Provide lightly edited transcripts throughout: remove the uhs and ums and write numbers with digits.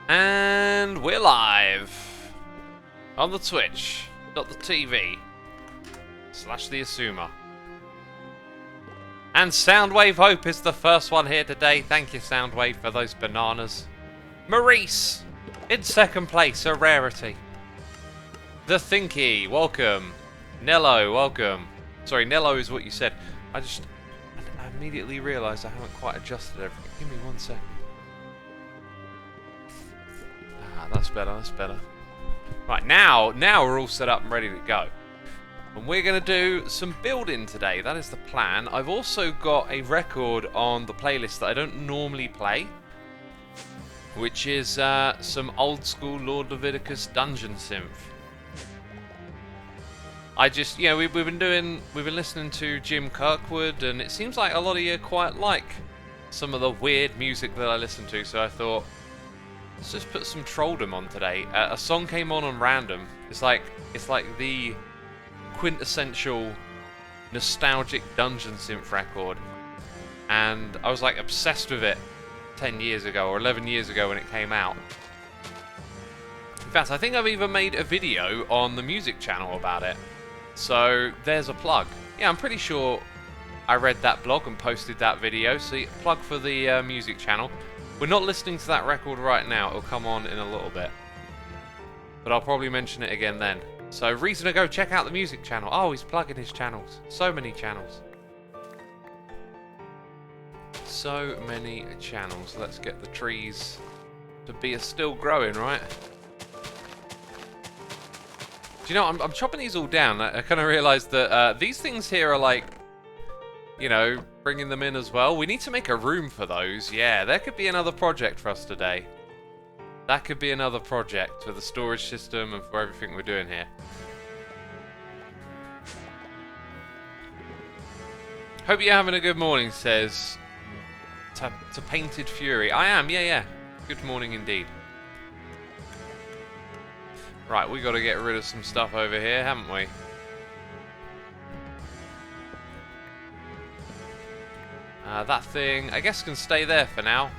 And we're live on the Twitch, not the TV, / the Xisuma. And Soundwave Hope is the first one here today. Thank you, Soundwave, for those bananas. Maurice, in second place, a rarity. The Thinky, welcome. Nello, welcome. Sorry, Nello is what you said. I immediately realised I haven't quite adjusted everything. Give me 1 second. Ah, that's better, that's better. Right, now we're all set up and ready to go. And we're going to do some building today. That is the plan. I've also got a record on the playlist that I don't normally play, which is some old school Lord Leviticus dungeon synth. I just, you know, we've been listening to Jim Kirkwood, and it seems like a lot of you quite like some of the weird music that I listen to, so I thought, let's just put some trolldom on today. A song came on random. It's like the quintessential nostalgic dungeon synth record, and I was like obsessed with it 10 years ago or 11 years ago when it came out. In fact, I think I've even made a video on the music channel about it. So there's a plug. Yeah, I'm pretty sure I read that blog and posted that video. So plug for the music channel. We're not listening to that record right now. It'll come on in a little bit, but I'll probably mention it again then. So reason to go check out the music channel. Oh, he's plugging his channels. So many channels. So many channels. Let's get the trees to be still growing, right? Do you know, I'm chopping these all down. I kind of realised that these things here are like, you know, bringing them in as well. We need to make a room for those. Yeah, there could be another project for us today. That could be another project for the storage system and for everything we're doing here. Hope you're having a good morning, says to Painted Fury. I am, yeah. Good morning indeed. Right, we got to get rid of some stuff over here, haven't we? That thing, I guess, can stay there for now.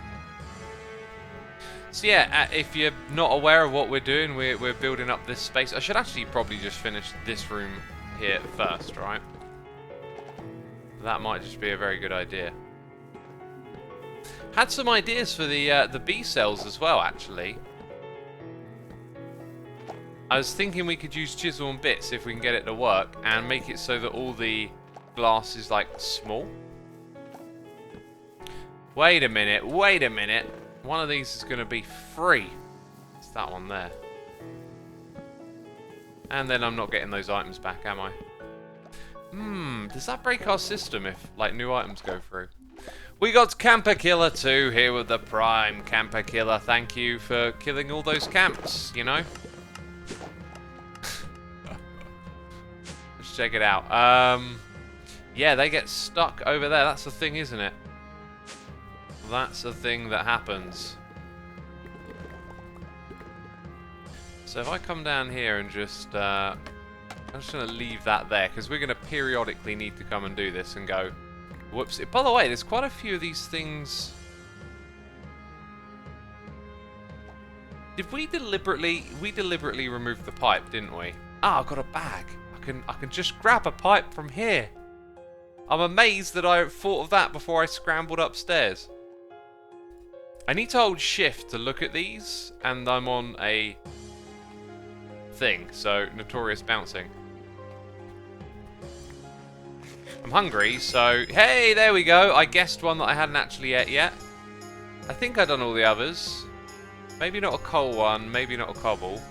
So yeah, if you're not aware of what we're doing, we're building up this space. I should actually probably just finish this room here first, right? That might just be a very good idea. Had some ideas for the bee cells as well, actually. I was thinking we could use chisel and bits if we can get it to work and make it so that all the glass is like small. Wait a minute. One of these is going to be free. It's that one there. And then I'm not getting those items back, am I? Does that break our system if like new items go through? We got Camper Killer 2 here with the Prime Camper Killer. Thank you for killing all those camps, you know? Let's check it out. Yeah, they get stuck over there. That's the thing, isn't it? That's the thing that happens. So if I come down here and just... I'm just going to leave that there, because we're going to periodically need to come and do this and go... Whoops. By the way, there's quite a few of these things... Did we deliberately... We deliberately removed the pipe, didn't we? Ah, I've got a bag. I can just grab a pipe from here. I'm amazed that I thought of that before I scrambled upstairs. I need to hold shift to look at these, and I'm on a thing, so notorious bouncing. I'm hungry, so hey, there we go. I guessed one that I hadn't actually ate yet. I think I've done all the others. Maybe not a coal one, maybe not a cobble.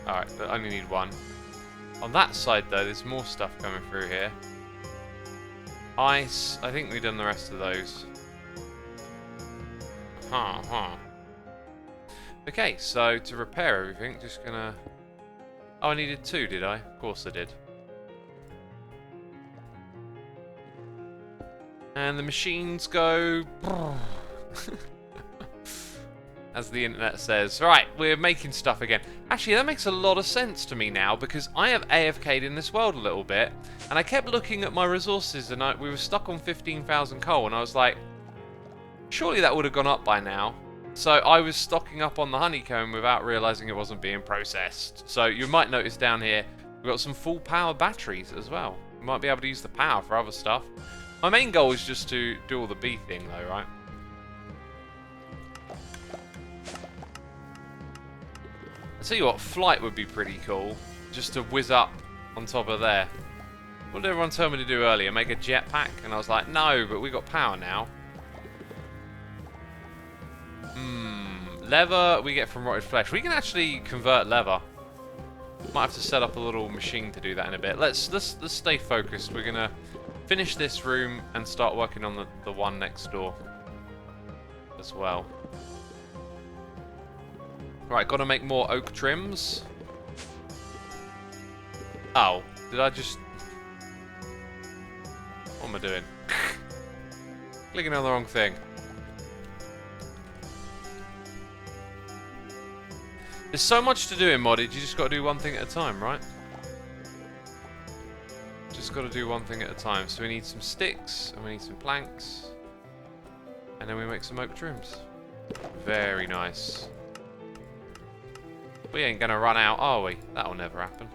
Alright, I only need one. On that side though, there's more stuff coming through here. Ice, I think we've done the rest of those. Okay, so to repair everything, just gonna... Oh, I needed 2, did I? Of course I did. And the machines go... As the internet says. Right, we're making stuff again. Actually, that makes a lot of sense to me now, because I have AFK'd in this world a little bit, and I kept looking at my resources, and we were stuck on 15,000 coal, and I was like, Surely that would have gone up by now. So I was stocking up on the honeycomb without realising it wasn't being processed. So you might notice down here, we've got some full power batteries as well. We might be able to use the power for other stuff. My main goal is just to do all the bee thing though, right? I'll tell you what, flight would be pretty cool. Just to whiz up on top of there. What did everyone tell me to do earlier? Make a jetpack? And I was like, no, but we got power now. Leather we get from rotted flesh. We can actually convert leather. Might have to set up a little machine to do that in a bit. Let's stay focused. We're gonna finish this room and start working on the one next door as well. Right, gotta make more oak trims. Oh, did I just... What am I doing? Clicking on the wrong thing. There's so much to do in modded, you just got to do one thing at a time, right? Just got to do one thing at a time. So we need some sticks, and we need some planks, and then we make some oak trims. Very nice. We ain't going to run out, are we? That'll never happen.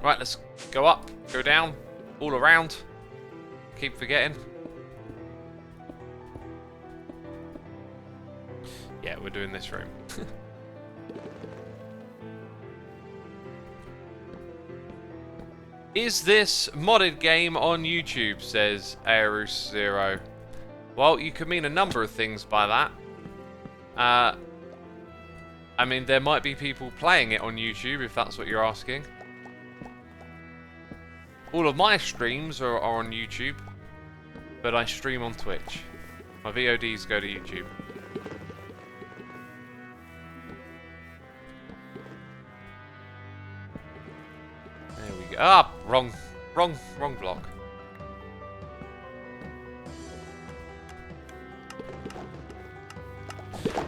Right, let's go up, go down, all around. Keep forgetting. Yeah, we're doing this room. Is this modded game on YouTube, says Aerus0. Well, you could mean a number of things by that. I mean, there might be people playing it on YouTube, if that's what you're asking. All of my streams are on YouTube, but I stream on Twitch. My VODs go to YouTube. There we go. Ah, wrong block.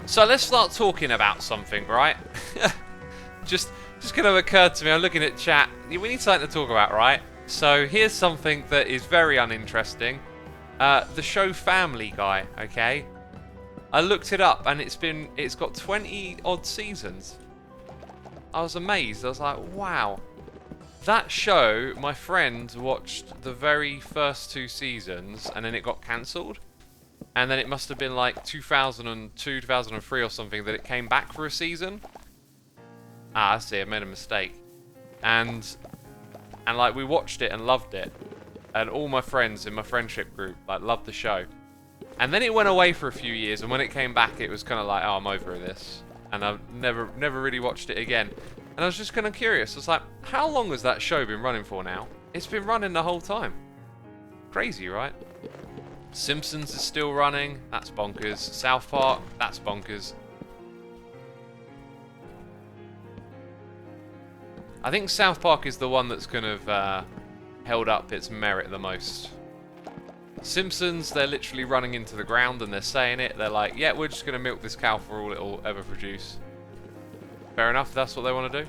So let's start talking about something, right? just gonna occur to me. I'm looking at chat. We need something to talk about, right? So here's something that is very uninteresting. The show Family Guy. Okay, I looked it up and it's got 20 odd seasons. I was amazed. I was like, wow. That show, my friend watched the very first 2 seasons and then it got cancelled. And then it must have been like 2002, 2003 or something that it came back for a season. Ah, I see, I made a mistake. And like we watched it and loved it. And all my friends in my friendship group like loved the show. And then it went away for a few years and when it came back it was kind of like, oh, I'm over this. And I've never really watched it again. And I was just kind of curious. I was like, how long has that show been running for now? It's been running the whole time. Crazy, right? Simpsons is still running. That's bonkers. South Park. That's bonkers. I think South Park is the one that's kind of held up its merit the most. Simpsons, they're literally running into the ground and they're saying it. They're like, yeah, we're just going to milk this cow for all it'll ever produce. Fair enough, if that's what they want to do.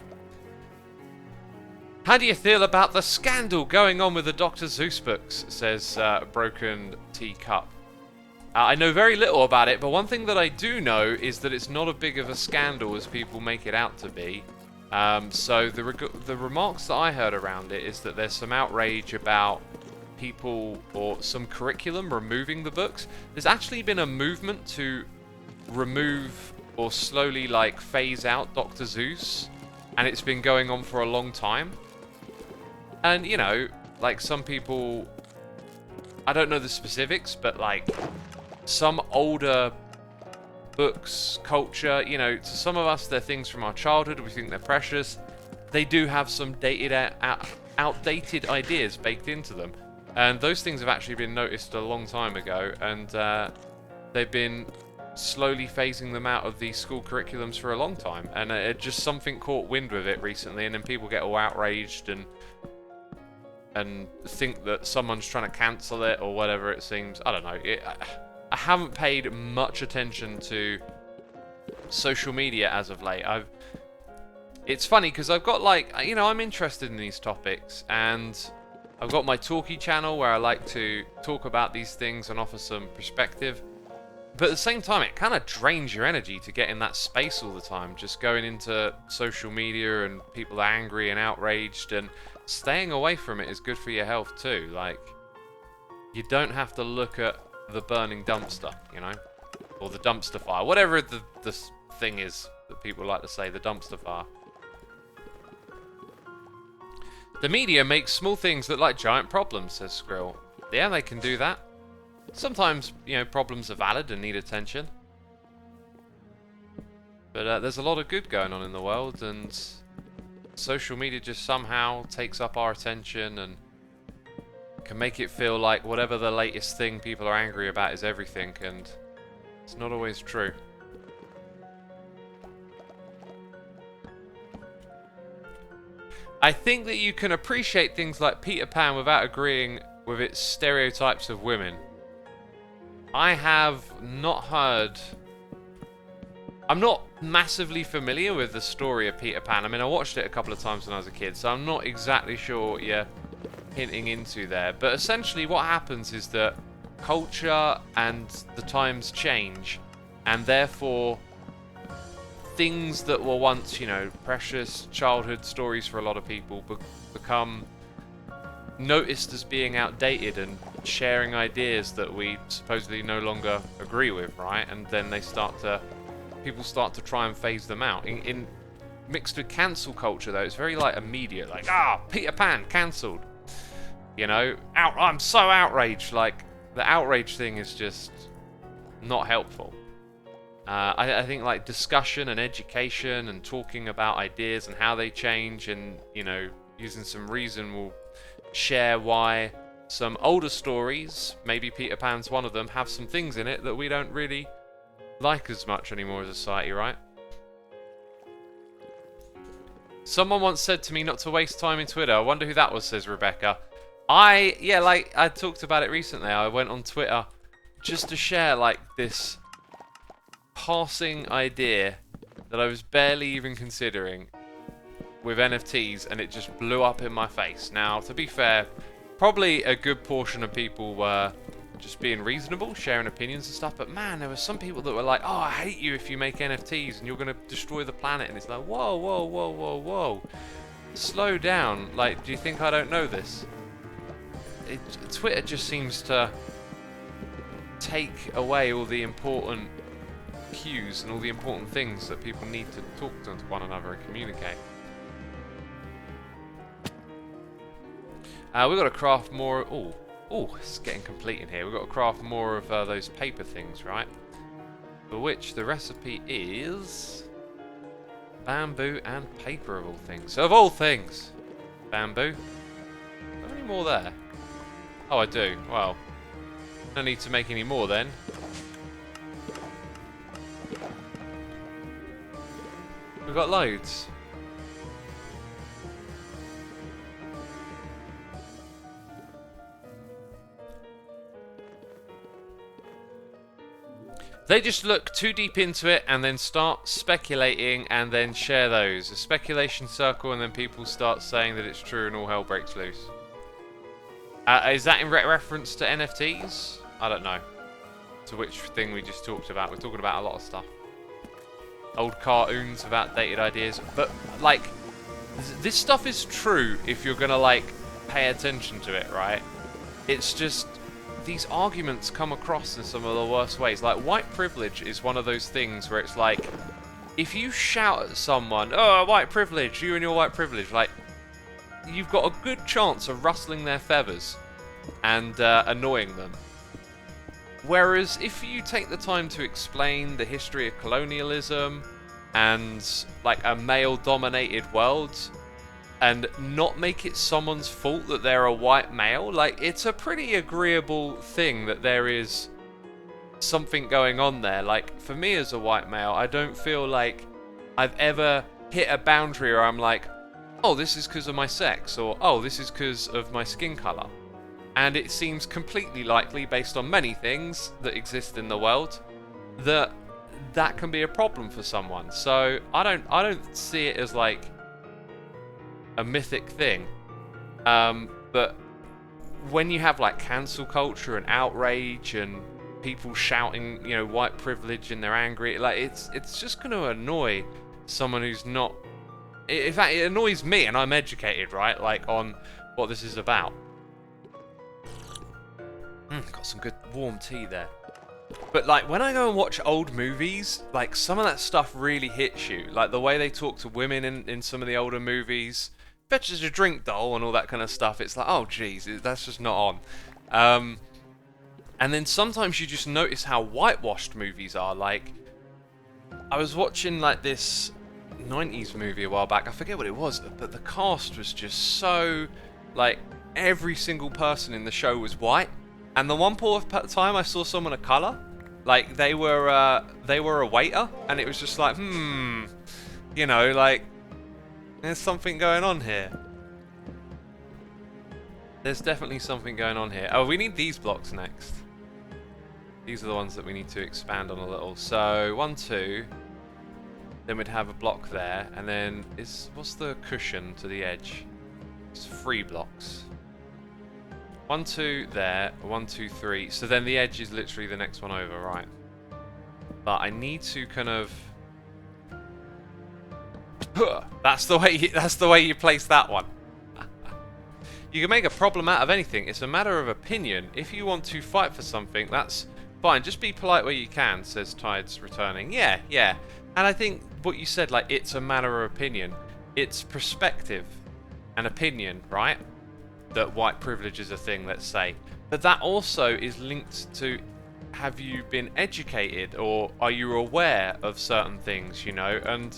How do you feel about the scandal going on with the Dr. Zeus books, says Broken Teacup. I know very little about it, but one thing that I do know is that it's not as big of a scandal as people make it out to be. So the remarks that I heard around it is that there's some outrage about people or some curriculum removing the books. There's actually been a movement to remove or slowly like phase out Dr. Zeus, and it's been going on for a long time. And you know, like some people, I don't know the specifics, but like some older books, culture, you know, to some of us they're things from our childhood, we think they're precious. They do have some outdated ideas baked into them, and those things have actually been noticed a long time ago, and they've been slowly phasing them out of these school curriculums for a long time, and just something caught wind with it recently, and then people get all outraged and think that someone's trying to cancel it or whatever it seems. I don't know. I haven't paid much attention to social media as of late. It's funny because I've got like, you know, I'm interested in these topics and I've got my talkie channel where I like to talk about these things and offer some perspective. But at the same time, it kind of drains your energy to get in that space all the time. Just going into social media and people are angry and outraged, and staying away from it is good for your health too. Like, you don't have to look at the burning dumpster, you know? Or the dumpster fire. Whatever the thing is that people like to say, the dumpster fire. The media makes small things look like giant problems, says Skrill. Yeah, they can do that. Sometimes, you know, problems are valid and need attention. But there's a lot of good going on in the world, and social media just somehow takes up our attention and can make it feel like whatever the latest thing people are angry about is everything, and it's not always true. I think that you can appreciate things like Peter Pan without agreeing with its stereotypes of women. I have not heard... I'm not massively familiar with the story of Peter Pan. I mean, I watched it a couple of times when I was a kid, so I'm not exactly sure what you're hinting into there. But essentially what happens is that culture and the times change, and therefore things that were once, you know, precious childhood stories for a lot of people become noticed as being outdated and sharing ideas that we supposedly no longer agree with, right? And then people start to try and phase them out. In mixed with cancel culture, though, it's very like immediate, like, Peter Pan cancelled. You know, I'm so outraged. Like, the outrage thing is just not helpful. I think like discussion and education and talking about ideas and how they change, and, you know, using some reason will share why some older stories, maybe Peter Pan's one of them, have some things in it that we don't really like as much anymore as a society, right? Someone once said to me not to waste time in Twitter. I wonder who that was, says Rebecca. Like I talked about it recently. I went on Twitter just to share like this passing idea that I was barely even considering with NFTs, and it just blew up in my face. Now, to be fair, probably a good portion of people were just being reasonable, sharing opinions and stuff, but man, there were some people that were like, oh, I hate you if you make NFTs and you're going to destroy the planet, and it's like, whoa, whoa, whoa, whoa, whoa. Slow down. Like, do you think I don't know this? Twitter just seems to take away all the important cues and all the important things that people need to talk to one another and communicate. We've got to craft more... Oh, it's getting complete in here. We've got to craft more of those paper things, right? For which the recipe is... bamboo and paper, of all things. So, of all things, bamboo. How many more there? Oh, I do. Well, no need to make any more then. We've got loads. They just look too deep into it and then start speculating and then share those. A speculation circle, and then people start saying that it's true and all hell breaks loose. Is that in reference to NFTs? I don't know. To which thing we just talked about. We're talking about a lot of stuff. Old cartoons of outdated ideas. But, like, this stuff is true if you're going to, like, pay attention to it, right? It's just... these arguments come across in some of the worst ways. Like, white privilege is one of those things where it's like, if you shout at someone, oh, white privilege, you and your white privilege, like, you've got a good chance of rustling their feathers and annoying them. Whereas if you take the time to explain the history of colonialism and, like, a male-dominated world, and not make it someone's fault that they're a white male, like, it's a pretty agreeable thing that there is something going on there. Like, for me as a white male, I don't feel like I've ever hit a boundary where I'm like, oh, this is because of my sex, or oh, this is because of my skin colour. And it seems completely likely, based on many things that exist in the world, that that can be a problem for someone. So I don't see it as like a mythic thing, but when you have like cancel culture and outrage and people shouting, you know, white privilege and they're angry, like it's just going to annoy someone who's not. In fact, it annoys me, and I'm educated, right? Like on what this is about. Got some good warm tea there. But like when I go and watch old movies, like some of that stuff really hits you. Like the way they talk to women in some of the older movies. Fetches a drink, doll, and all that kind of stuff. It's like, oh geez, that's just not on. And then sometimes you just notice how whitewashed movies are. Like, I was watching like this 90s movie a while back. I forget what it was, but the cast was just so, like, every single person in the show was white. And the one time I saw someone of color, like they were a waiter, and it was just like, you know, like. There's something going on here. There's definitely something going on here. Oh, we need these blocks next. These are the ones that we need to expand on a little. So, 1, 2. Then we'd have a block there. And then, what's the cushion to the edge? It's 3 blocks. 1, 2 there. 1, 2, 3. So then the edge is literally the next one over, right? But I need to kind of... That's the way you place that one. You can make a problem out of anything. It's a matter of opinion. If you want to fight for something, that's fine. Just be polite where you can, says Tides returning. Yeah. And I think what you said, like, it's a matter of opinion. It's perspective and opinion, right? That white privilege is a thing, let's say. But that also is linked to, have you been educated, or are you aware of certain things, you know? And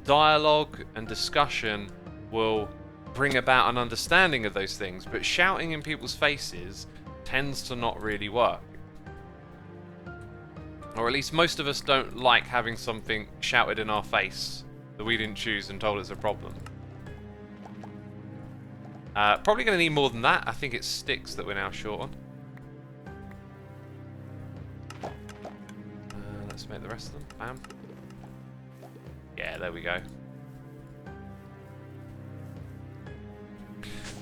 dialogue and discussion will bring about an understanding of those things, but shouting in people's faces tends to not really work. Or at least most of us don't like having something shouted in our face that we didn't choose and told us a problem. Probably going to need more than that. I think it's sticks that we're now short on. Let's make the rest of them. Bam. Yeah, there we go.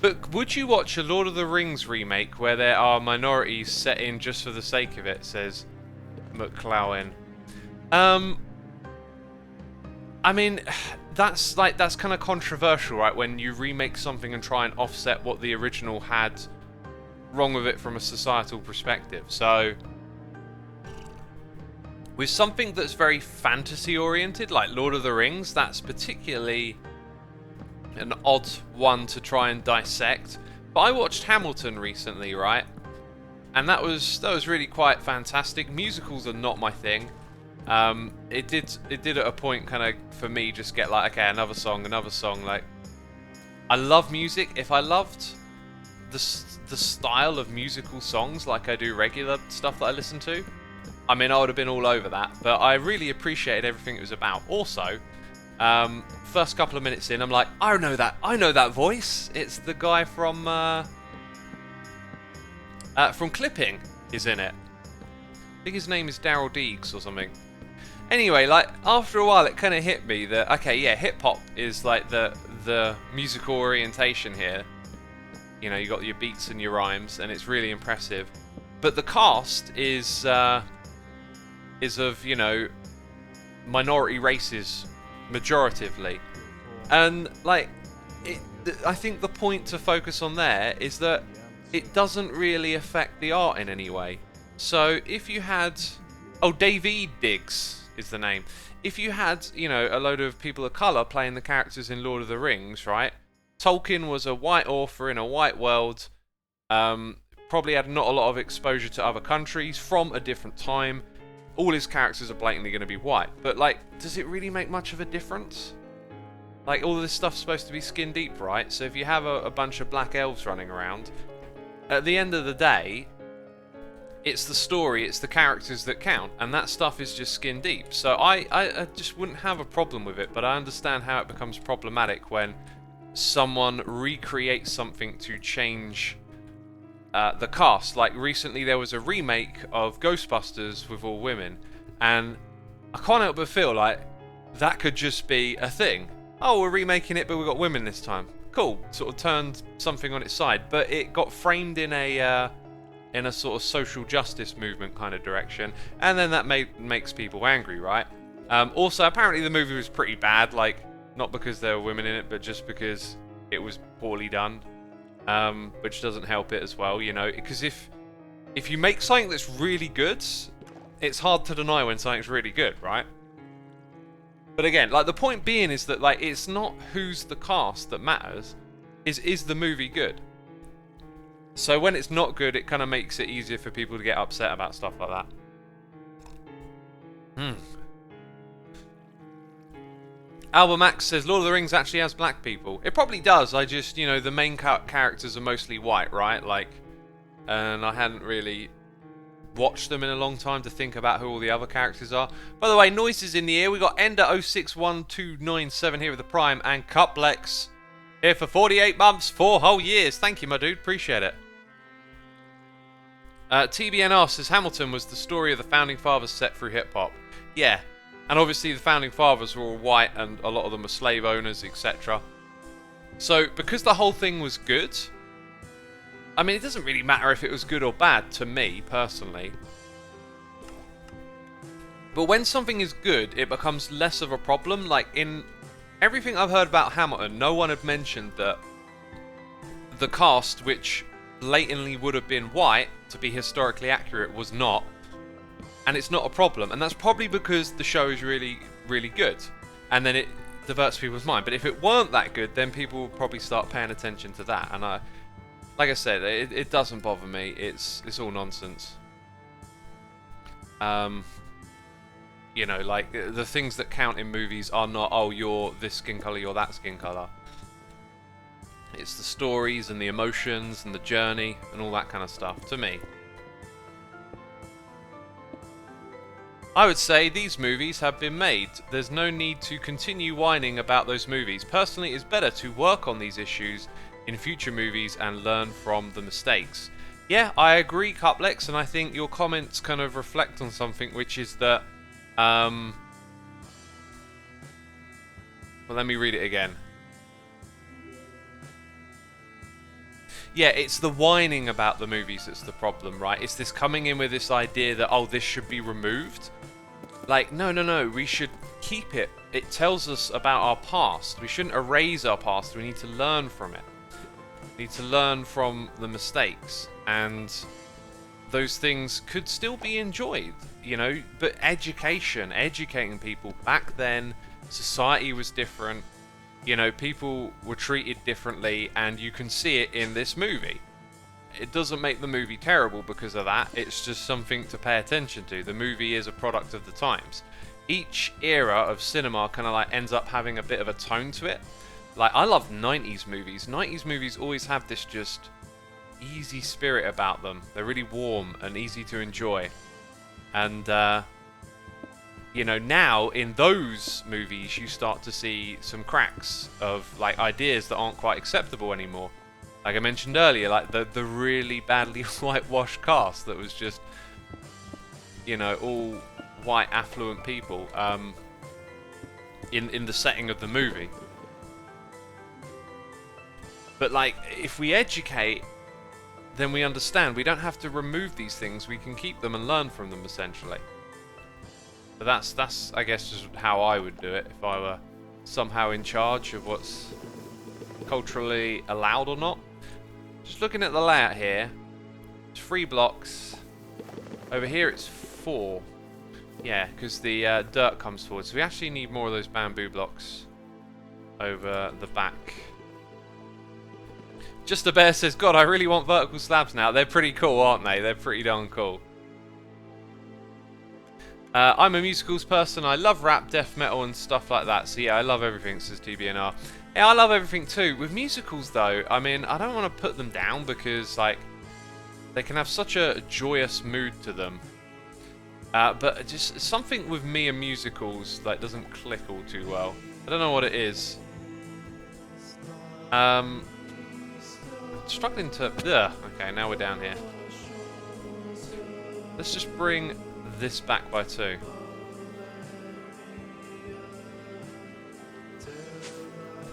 But would you watch a Lord of the Rings remake where there are minorities set in just for the sake of it, says McClowan. I mean, that's kind of controversial, right? When you remake something and try and offset what the original had wrong with it from a societal perspective. So, with something that's very fantasy-oriented, like Lord of the Rings, that's particularly an odd one to try and dissect. But I watched Hamilton recently, right? And that was really quite fantastic. Musicals are not my thing. It did at a point kind of, for me, just get like, okay, another song. Like, I love music. If I loved the style of musical songs like I do regular stuff that I listen to, I mean, I would have been all over that. But I really appreciated everything it was about. Also, first couple of minutes in, I'm like, I know that voice. It's the guy from Clipping is in it. I think his name is Daryl Deeks or something. Anyway, like, after a while it kind of hit me that, okay, yeah, hip-hop is like the musical orientation here. You know, you got your beats and your rhymes, and it's really impressive. But the cast is of, you know, minority races, majoritively. And, like, I think the point to focus on there is that it doesn't really affect the art in any way. So, if you had... Oh, Davey Diggs is the name. If you had, you know, a load of people of colour playing the characters in Lord of the Rings, right? Tolkien was a white author in a white world. Probably had not a lot of exposure to other countries from a different time. All his characters are blatantly going to be white. But, like, does it really make much of a difference? Like, all of this stuff's supposed to be skin deep, right? So if you have a bunch of black elves running around, at the end of the day, it's the story, it's the characters that count, and that stuff is just skin deep. So I just wouldn't have a problem with it, but I understand how it becomes problematic when someone recreates something to change the cast. Like, recently there was a remake of Ghostbusters with all women, and I can't help but feel like that could just be a thing. oh, we're remaking it, but we've got women this time. Cool, sort of turned something on its side, but it got framed in a sort of social justice movement kind of direction, and then that makes people angry, right? Also, apparently the movie was pretty bad, like, not because there were women in it, but just because it was poorly done, which doesn't help it as well, you know, because if you make something that's really good, it's hard to deny when something's really good, right? But again, like, the point being is that, like, it's not who's the cast that matters, is the movie good? So when it's not good, it kind of makes it easier for people to get upset about stuff like that. Albert Max says, Lord of the Rings actually has black people. It probably does, I just, you know, the main characters are mostly white, right? Like, and I hadn't really watched them in a long time to think about who all the other characters are. By the way, noises in the ear. We got Ender061297 here with the Prime, and Cuplex here for 48 months, 4 whole years. Thank you, my dude. Appreciate it. TBNR says Hamilton was the story of the founding fathers set through hip hop. Yeah, and obviously the founding fathers were all white, and a lot of them were slave owners, etc. So because the whole thing was good, I mean, it doesn't really matter if it was good or bad to me, personally. But when something is good, it becomes less of a problem. Like, in everything I've heard about Hamilton, no one had mentioned that the cast, which blatantly would have been white, to be historically accurate, was not. And it's not a problem. And that's probably because the show is really, really good. And then it diverts people's mind. But if it weren't that good, then people would probably start paying attention to that. And like I said, it doesn't bother me. It's all nonsense. You know, like, the things that count in movies are not, oh, you're this skin color, you're that skin color. It's the stories and the emotions and the journey and all that kind of stuff, to me. I would say these movies have been made. There's no need to continue whining about those movies. Personally, it's better to work on these issues in future movies and learn from the mistakes. Yeah, I agree, Cuplex, and I think your comments kind of reflect on something, which is that, well, let me read it again. Yeah, it's the whining about the movies that's the problem, right? It's this coming in with this idea that, oh, this should be removed. Like, no, we should keep it. It tells us about our past. We shouldn't erase our past. We need to learn from it. We need to learn from the mistakes. And those things could still be enjoyed, you know? But educating people. Back then, society was different. You know, people were treated differently, and you can see it in this movie. It doesn't make the movie terrible because of that. It's just something to pay attention to. The movie is a product of the times. Each era of cinema kind of like ends up having a bit of a tone to it. Like, I love 90s movies. 90s movies always have this just easy spirit about them. They're really warm and easy to enjoy. And, you know, now in those movies you start to see some cracks of, like, ideas that aren't quite acceptable anymore. Like I mentioned earlier, like the really badly whitewashed cast that was just, you know, all white affluent people in the setting of the movie. But, like, if we educate, then we understand. We don't have to remove these things. We can keep them and learn from them, essentially. But that's I guess just how I would do it if I were somehow in charge of what's culturally allowed or not. Just looking at the layout here, it's 3 blocks. Over here it's 4. Yeah, because the dirt comes forward. So we actually need more of those bamboo blocks over the back. Just a Bear says, God, I really want vertical slabs now. They're pretty cool, aren't they? They're pretty darn cool. I'm a musicals person. I love rap, death metal, and stuff like that. So yeah, I love everything, says TBNR. Yeah, I love everything too. With musicals, though, I mean, I don't want to put them down because, like, they can have such a joyous mood to them. But just something with me and musicals, like, doesn't click all too well. I don't know what it is. I'm struggling to... Ugh. Okay, now we're down here. Let's just bring this back by 2.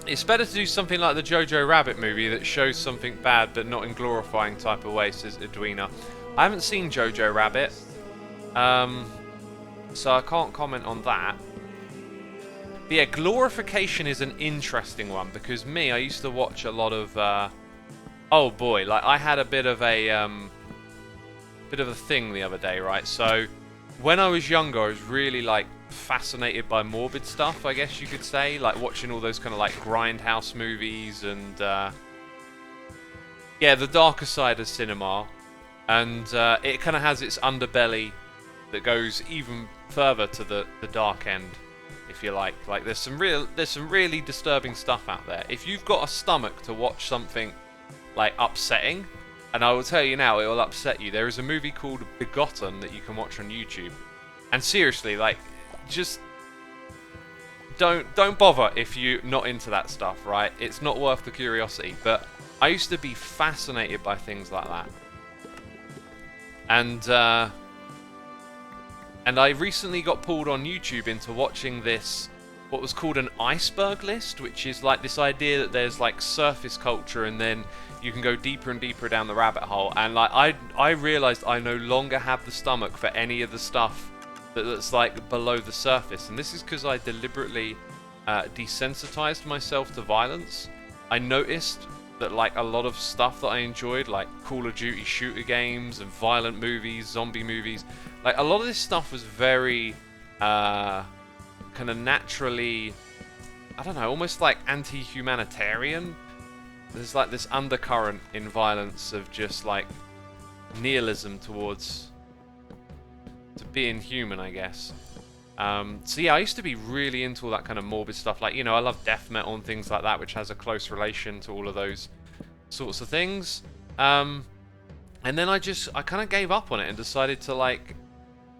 It's better to do something like the Jojo Rabbit movie that shows something bad but not in glorifying type of way, says Edwina. I haven't seen Jojo Rabbit, so I can't comment on that. But yeah, glorification is an interesting one because I used to watch a lot of. Oh boy, like I had a bit of a thing the other day, right? So when I was younger, I was really like fascinated by morbid stuff, I guess you could say, like watching all those kind of like grindhouse movies and yeah, the darker side of cinema, and it kind of has its underbelly that goes even further to the dark end, if you like. Like there's some really disturbing stuff out there. If you've got a stomach to watch something like upsetting, and I will tell you now, it will upset you. There is a movie called Begotten that you can watch on YouTube, and seriously, like, just don't bother if you're not into that stuff, right? It's not worth the curiosity. But I used to be fascinated by things like that, and I recently got pulled on YouTube into watching this, what was called an iceberg list, which is like this idea that there's like surface culture and then you can go deeper and deeper down the rabbit hole. And like I realized I no longer have the stomach for any of the stuff that's like below the surface. And this is because I deliberately desensitized myself to violence. I noticed that like a lot of stuff that I enjoyed, like Call of Duty shooter games and violent movies, zombie movies, like a lot of this stuff was very kind of naturally, I don't know, almost like anti-humanitarian. There's like this undercurrent in violence of just like nihilism towards to being human, I guess. So yeah, I used to be really into all that kind of morbid stuff. Like, you know, I love death metal and things like that, which has a close relation to all of those sorts of things. And then I kind of gave up on it and decided to like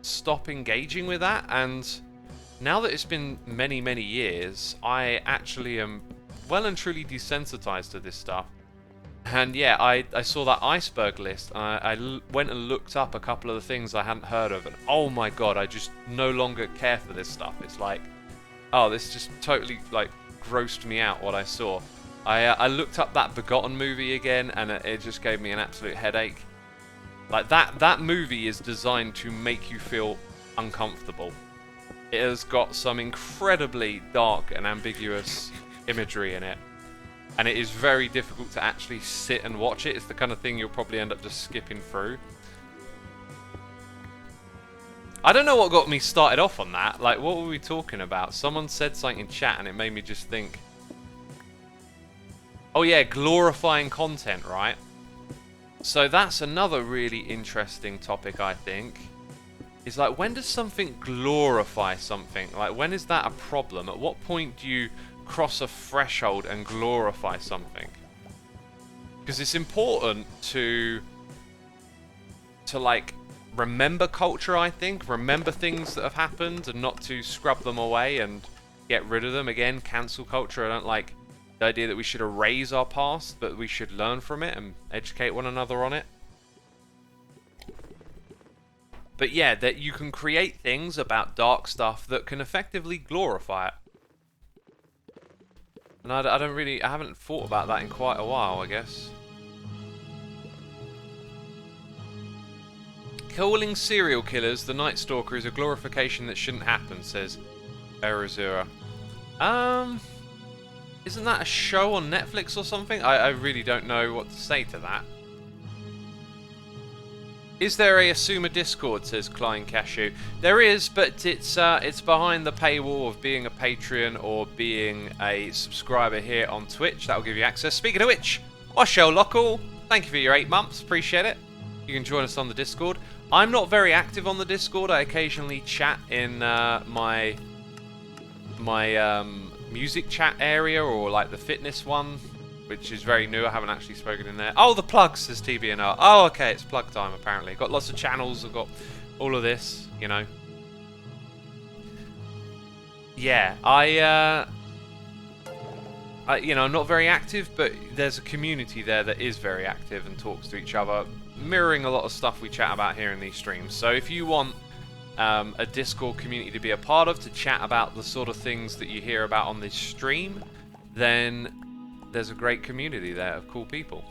stop engaging with that. And now that it's been many, many years, I actually am well and truly desensitized to this stuff. And yeah, I saw that iceberg list, and I went and looked up a couple of the things I hadn't heard of, and oh my god, I just no longer care for this stuff. It's like, oh, this just totally like grossed me out what I saw. I looked up that Begotten movie again, and it just gave me an absolute headache. Like that movie is designed to make you feel uncomfortable. It has got some incredibly dark and ambiguous imagery in it. And it is very difficult to actually sit and watch it. It's the kind of thing you'll probably end up just skipping through. I don't know what got me started off on that. Like, what were we talking about? Someone said something in chat and it made me just think. Oh yeah, glorifying content, right? So that's another really interesting topic, I think. Is like, when does something glorify something? Like, when is that a problem? At what point do you cross a threshold and glorify something? Because it's important to like remember culture, I think, remember things that have happened and not to scrub them away and get rid of them. Again, cancel culture. I don't like the idea that we should erase our past, but we should learn from it and educate one another on it. But yeah, that you can create things about dark stuff that can effectively glorify it. And I haven't thought about that in quite a while, I guess. Calling serial killers the Night Stalker is a glorification that shouldn't happen, says Erozura. Isn't that a show on Netflix or something? I really don't know what to say to that. Is there a Xisuma Discord, says Klein Cashew. There is, but it's behind the paywall of being a Patreon or being a subscriber here on Twitch. That'll give you access. Speaking of which, Washel Lockall, thank you for your 8 months. Appreciate it. You can join us on the Discord. I'm not very active on the Discord. I occasionally chat in my music chat area, or like the fitness one, which is very new. I haven't actually spoken in there. Oh, the plugs, says TBNR. Oh, okay, it's plug time, apparently. Got lots of channels. I've got all of this, you know. Yeah, you know, I'm not very active, but there's a community there that is very active and talks to each other, mirroring a lot of stuff we chat about here in these streams. So if you want a Discord community to be a part of, to chat about the sort of things that you hear about on this stream, then there's a great community there of cool people.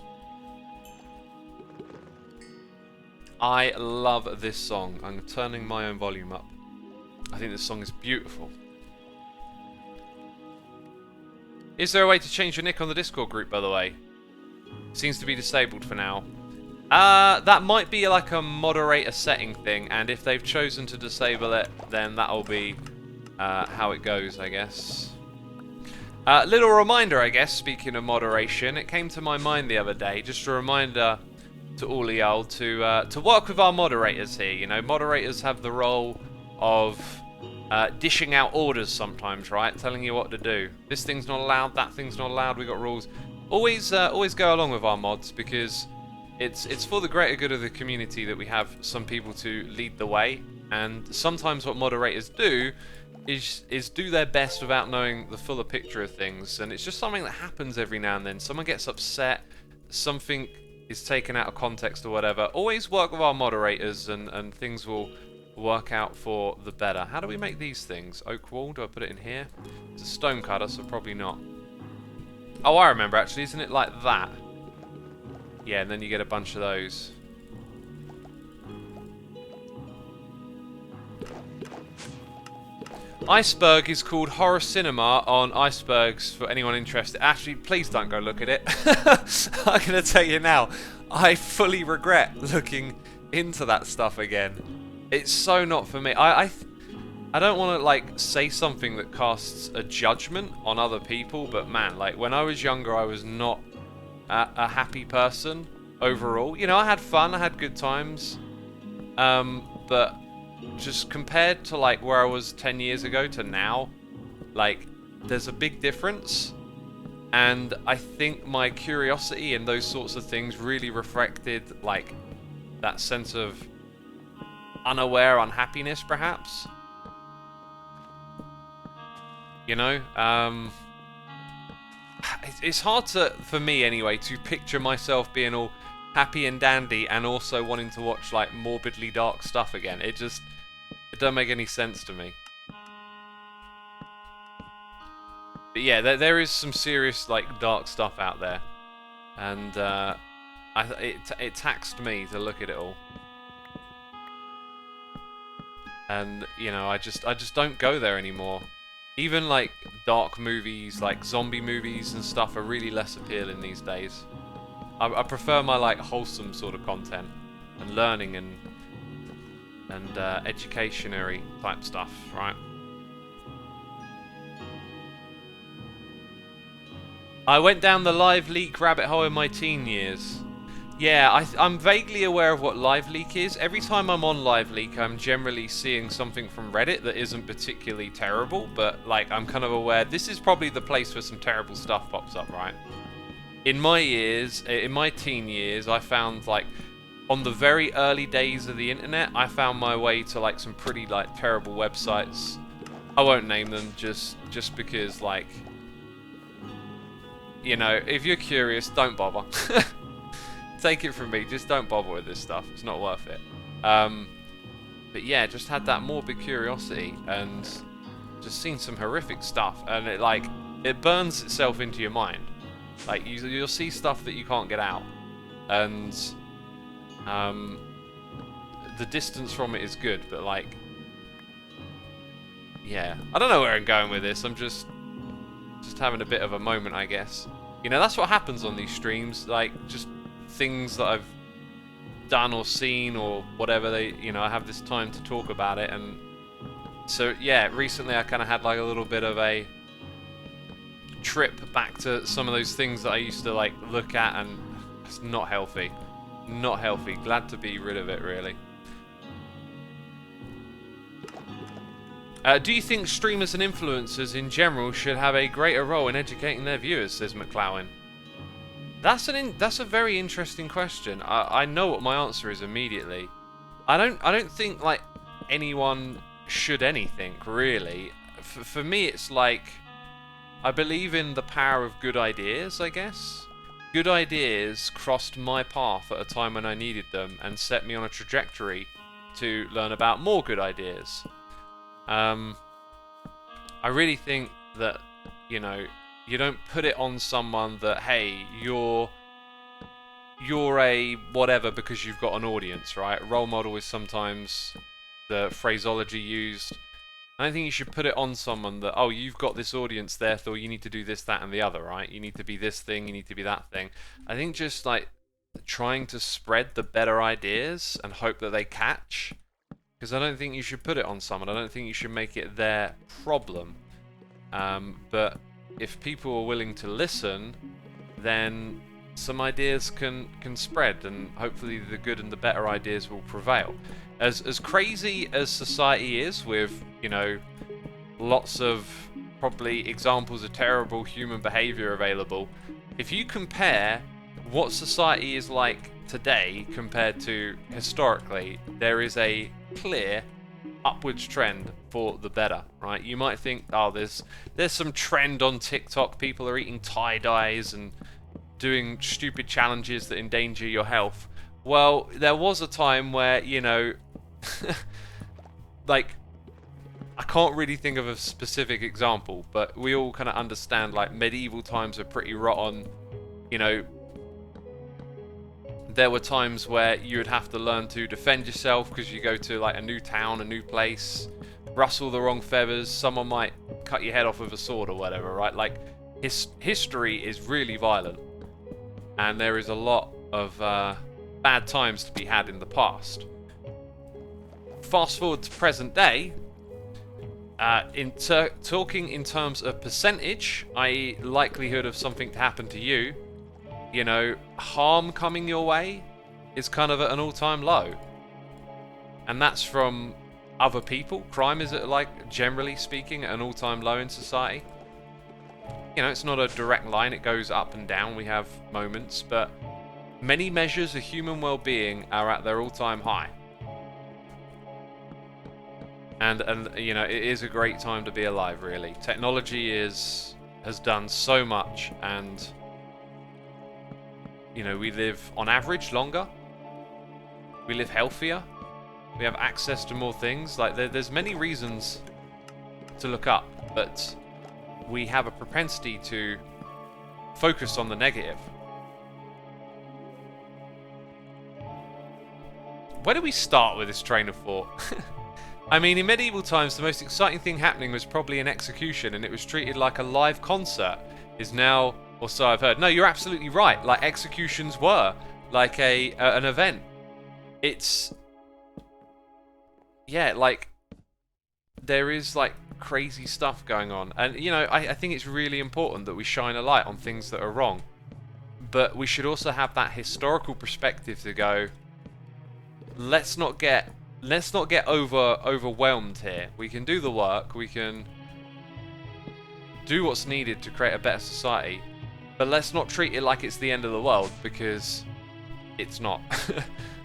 I love this song. I'm turning my own volume up. I think this song is beautiful. Is there a way to change your nick on the Discord group, by the way? Seems to be disabled for now. That might be like a moderator setting thing, and if they've chosen to disable it, then that'll be how it goes, I guess. Little reminder, I guess, speaking of moderation, it came to my mind the other day, just a reminder to all of y'all to work with our moderators here. You know, moderators have the role of dishing out orders sometimes, right? Telling you what to do. This thing's not allowed, that thing's not allowed, we got rules. Always go along with our mods, because it's for the greater good of the community that we have some people to lead the way. And sometimes what moderators do is do their best without knowing the fuller picture of things, and it's just something that happens every now and then. Someone gets upset, something is taken out of context or whatever. Always work with our moderators, and things will work out for the better. How do we make these things? Oak wall, do I put it in here? It's a stone cutter, so probably not. Oh, I remember actually, isn't it like that? Yeah, and then you get a bunch of those. Iceberg is called Horror Cinema on Icebergs for anyone interested. Actually, please don't go look at it. I'm going to tell you now, I fully regret looking into that stuff again. It's so not for me. I don't want to like say something that casts a judgment on other people, but man, like when I was younger, I was not a happy person overall. You know, I had fun, I had good times, but just compared to like where I was 10 years ago to now, like there's a big difference. And I think my curiosity and those sorts of things really reflected like that sense of unaware unhappiness, perhaps. You know, it's hard for me anyway to picture myself being all happy and dandy and also wanting to watch like morbidly dark stuff again. It don't make any sense to me. But yeah, there is some serious like dark stuff out there, and it taxed me to look at it all. And you know, I just don't go there anymore. Even like dark movies, like zombie movies and stuff, are really less appealing these days. I prefer my like wholesome sort of content and learning and educationary type stuff, right? I went down the live leak rabbit hole in my teen years. Yeah, I'm vaguely aware of what live leak is. Every time I'm on live leak, I'm generally seeing something from Reddit that isn't particularly terrible, but like I'm kind of aware this is probably the place where some terrible stuff pops up, right? In my teen years, I found like on the very early days of the internet, I found my way to like some pretty like terrible websites. I won't name them just because like, you know, if you're curious, don't bother. Take it from me, just don't bother with this stuff. It's not worth it. But yeah, just had that morbid curiosity and just seen some horrific stuff, and it burns itself into your mind. Like you'll see stuff that you can't get out, and the distance from it is good, but like, yeah, I don't know where I'm going with this. I'm just having a bit of a moment, I guess. You know, that's what happens on these streams. Like just things that I've done or seen or whatever. You know, I have this time to talk about it, and so yeah, recently I kind of had like a little bit of a trip back to some of those things that I used to like look at, and it's not healthy. Not healthy. Glad to be rid of it, really. Do you think streamers and influencers in general should have a greater role in educating their viewers, says McClowan? That's a very interesting question. I know what my answer is immediately. I don't think like anyone should anything, really. For me, it's like I believe in the power of good ideas, I guess. Good ideas crossed my path at a time when I needed them and set me on a trajectory to learn about more good ideas. I really think that, you know, You don't put it on someone that, hey, you're a whatever because you've got an audience, right? Role model is sometimes the phraseology used. I don't think you should put it on someone that, oh, you've got this audience, therefore you need to do this, that, and the other, right? You need to be this thing, you need to be that thing. I think just like trying to spread the better ideas and hope that they catch, because I don't think you should put it on someone. I don't think you should make it their problem. But if people are willing to listen, then some ideas can spread, and hopefully the good and the better ideas will prevail. As crazy as society is, with, you know, lots of probably examples of terrible human behavior available, if you compare what society is like today compared to historically, there is a clear upwards trend for the better, right? You might think, oh, there's some trend on TikTok, people are eating tie-dyes and doing stupid challenges that endanger your health. Well, there was a time where, you know, like, I can't really think of a specific example, but we all kind of understand, like, medieval times are pretty rotten. You know, there were times where you would have to learn to defend yourself because you go to, like, a new town, a new place, rustle the wrong feathers, someone might cut your head off with a sword or whatever, right? Like, history is really violent, and there is a lot of bad times to be had in the past. Fast forward to present day, talking in terms of percentage, i.e. likelihood of something to happen to you, you know, harm coming your way is kind of at an all-time low. And that's from other people. Crime is at, like, generally speaking, at an all-time low in society. You know, it's not a direct line, it goes up and down, we have moments, but many measures of human well-being are at their all-time high. And you know, it is a great time to be alive, really. Technology has done so much, and you know, we live on average longer. We live healthier. We have access to more things. Like, there's many reasons to look up, but we have a propensity to focus on the negative. Where do we start with this train of thought? I mean, in medieval times, the most exciting thing happening was probably an execution, and it was treated like a live concert. Is now, or so I've heard. No, you're absolutely right. Like, executions were like an event. It's, yeah, like, there is, like, crazy stuff going on, and you know, I think it's really important that we shine a light on things that are wrong, but we should also have that historical perspective to go, let's not get overwhelmed here. We can do the work, we can do what's needed to create a better society, but let's not treat it like it's the end of the world, because it's not.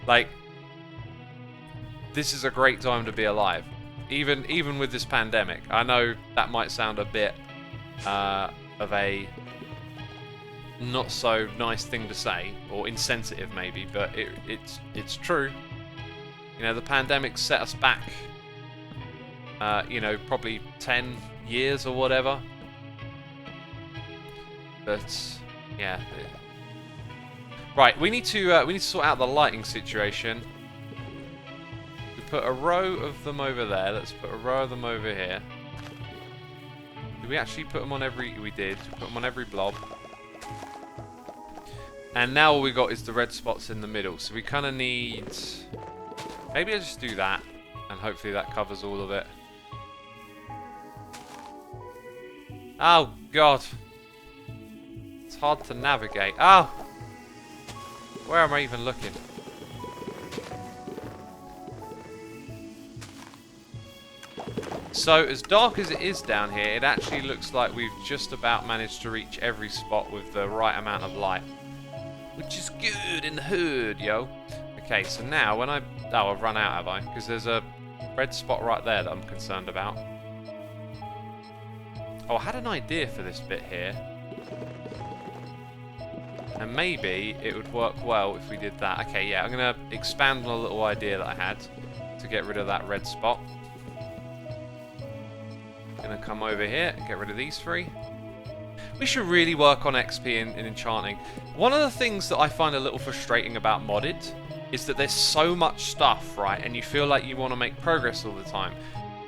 Like, this is a great time to be alive, even with this pandemic. I know that might sound a bit of a not so nice thing to say, or insensitive maybe, but it's true. You know, the pandemic set us back, you know, probably 10 years or whatever. But yeah. Right, we need to sort out the lighting situation. We put a row of them over there. Let's put a row of them over here. Did we actually put them on every? We did. We put them on every blob. And now all we got is the red spots in the middle. So we kind of need. Maybe I'll just do that, and hopefully that covers all of it. Oh God, it's hard to navigate. Oh, where am I even looking? So as dark as it is down here, it actually looks like we've just about managed to reach every spot with the right amount of light, which is good in the hood, yo. Okay, so now when I... Oh, I've run out, have I? Because there's a red spot right there that I'm concerned about. Oh, I had an idea for this bit here. And maybe it would work well if we did that. Okay, yeah, I'm going to expand on a little idea that I had to get rid of that red spot. Going to come over here and get rid of these three. We should really work on XP in enchanting. One of the things that I find a little frustrating about modded is that there's so much stuff, right? And you feel like you want to make progress all the time.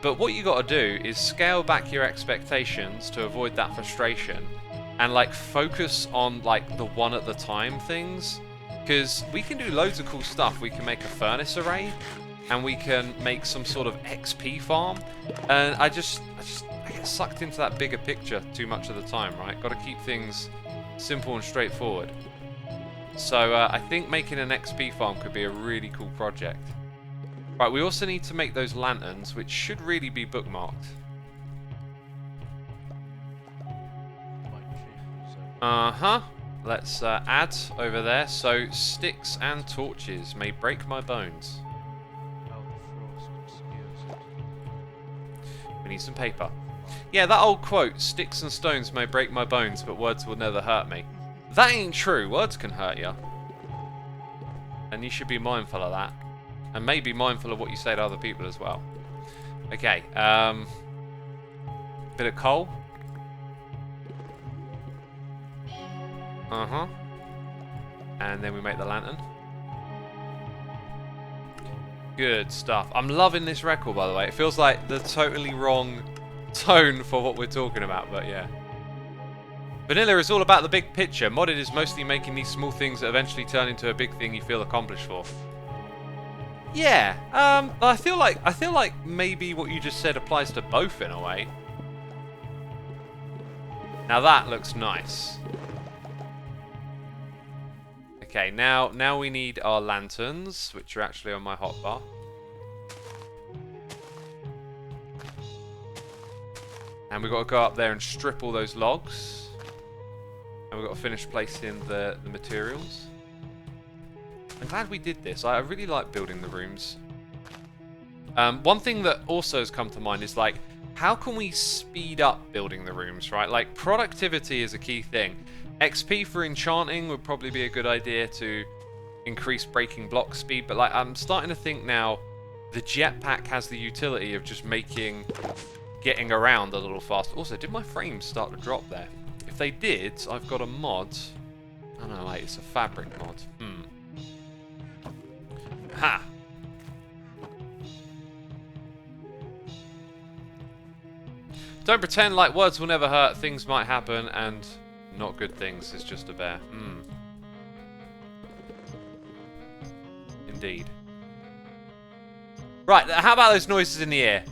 But what you got to do is scale back your expectations to avoid that frustration, and like focus on like the one at the time things. Because we can do loads of cool stuff. We can make a furnace array, and we can make some sort of XP farm. And I get sucked into that bigger picture too much of the time, right? Got to keep things simple and straightforward. So I think making an XP farm could be a really cool project. Right, we also need to make those lanterns, which should really be bookmarked. Uh-huh. Let's add over there. So, sticks and torches may break my bones. We need some paper. Yeah, that old quote, sticks and stones may break my bones, but words will never hurt me. That ain't true. Words can hurt you. And you should be mindful of that. And maybe mindful of what you say to other people as well. Okay, bit of coal. Uh-huh. And then we make the lantern. Good stuff. I'm loving this record, by the way. It feels like the totally wrong tone for what we're talking about, but yeah. Vanilla is all about the big picture. Modded is mostly making these small things that eventually turn into a big thing you feel accomplished for. Yeah, I feel like maybe what you just said applies to both in a way. Now that looks nice. Okay, now we need our lanterns, which are actually on my hotbar. And we've got to go up there and strip all those logs. And we've got to finish placing the materials. I'm glad we did this. I really like building the rooms. One thing that also has come to mind is like, how can we speed up building the rooms, right? Like, productivity is a key thing. XP for enchanting would probably be a good idea to increase breaking block speed, but like, I'm starting to think now the jetpack has the utility of just making getting around a little faster. Also, did my frames start to drop there? If they did, I've got a mod. Oh no, wait, it's a fabric mod. Ha! Don't pretend like words will never hurt, things might happen, and not good things. It's just a bear. Indeed. Right, how about those noises in the air?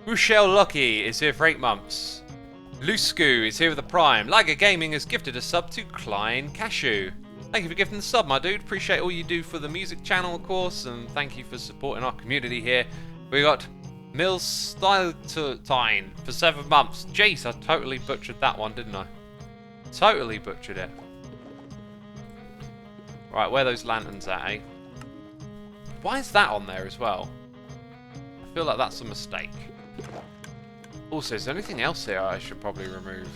Rochelle Lucky is here for 8 months. Lusku is here with a prime. Liger Gaming has gifted a sub to Klein Cashew. Thank you for gifting the sub, my dude. Appreciate all you do for the music channel, of course, and thank you for supporting our community here. We got Mills Styltine for 7 months. Jeez, I totally butchered that one, didn't I? Totally butchered it. Right, where are those lanterns at, eh? Why is that on there as well? I feel like that's a mistake. Also, is there anything else here I should probably remove?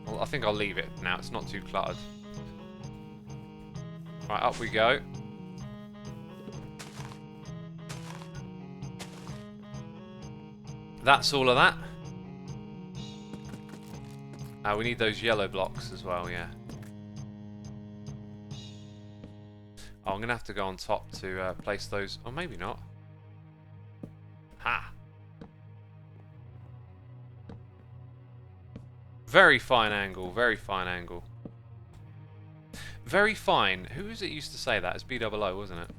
Well, I think I'll leave it now. It's not too cluttered. Right, up we go. That's all of that. We need those yellow blocks as well, yeah. Oh, I'm going to have to go on top to place those. Or maybe not. Ha! Very fine angle, very fine angle. Very fine. Who was it used to say that? It's BOO, wasn't it?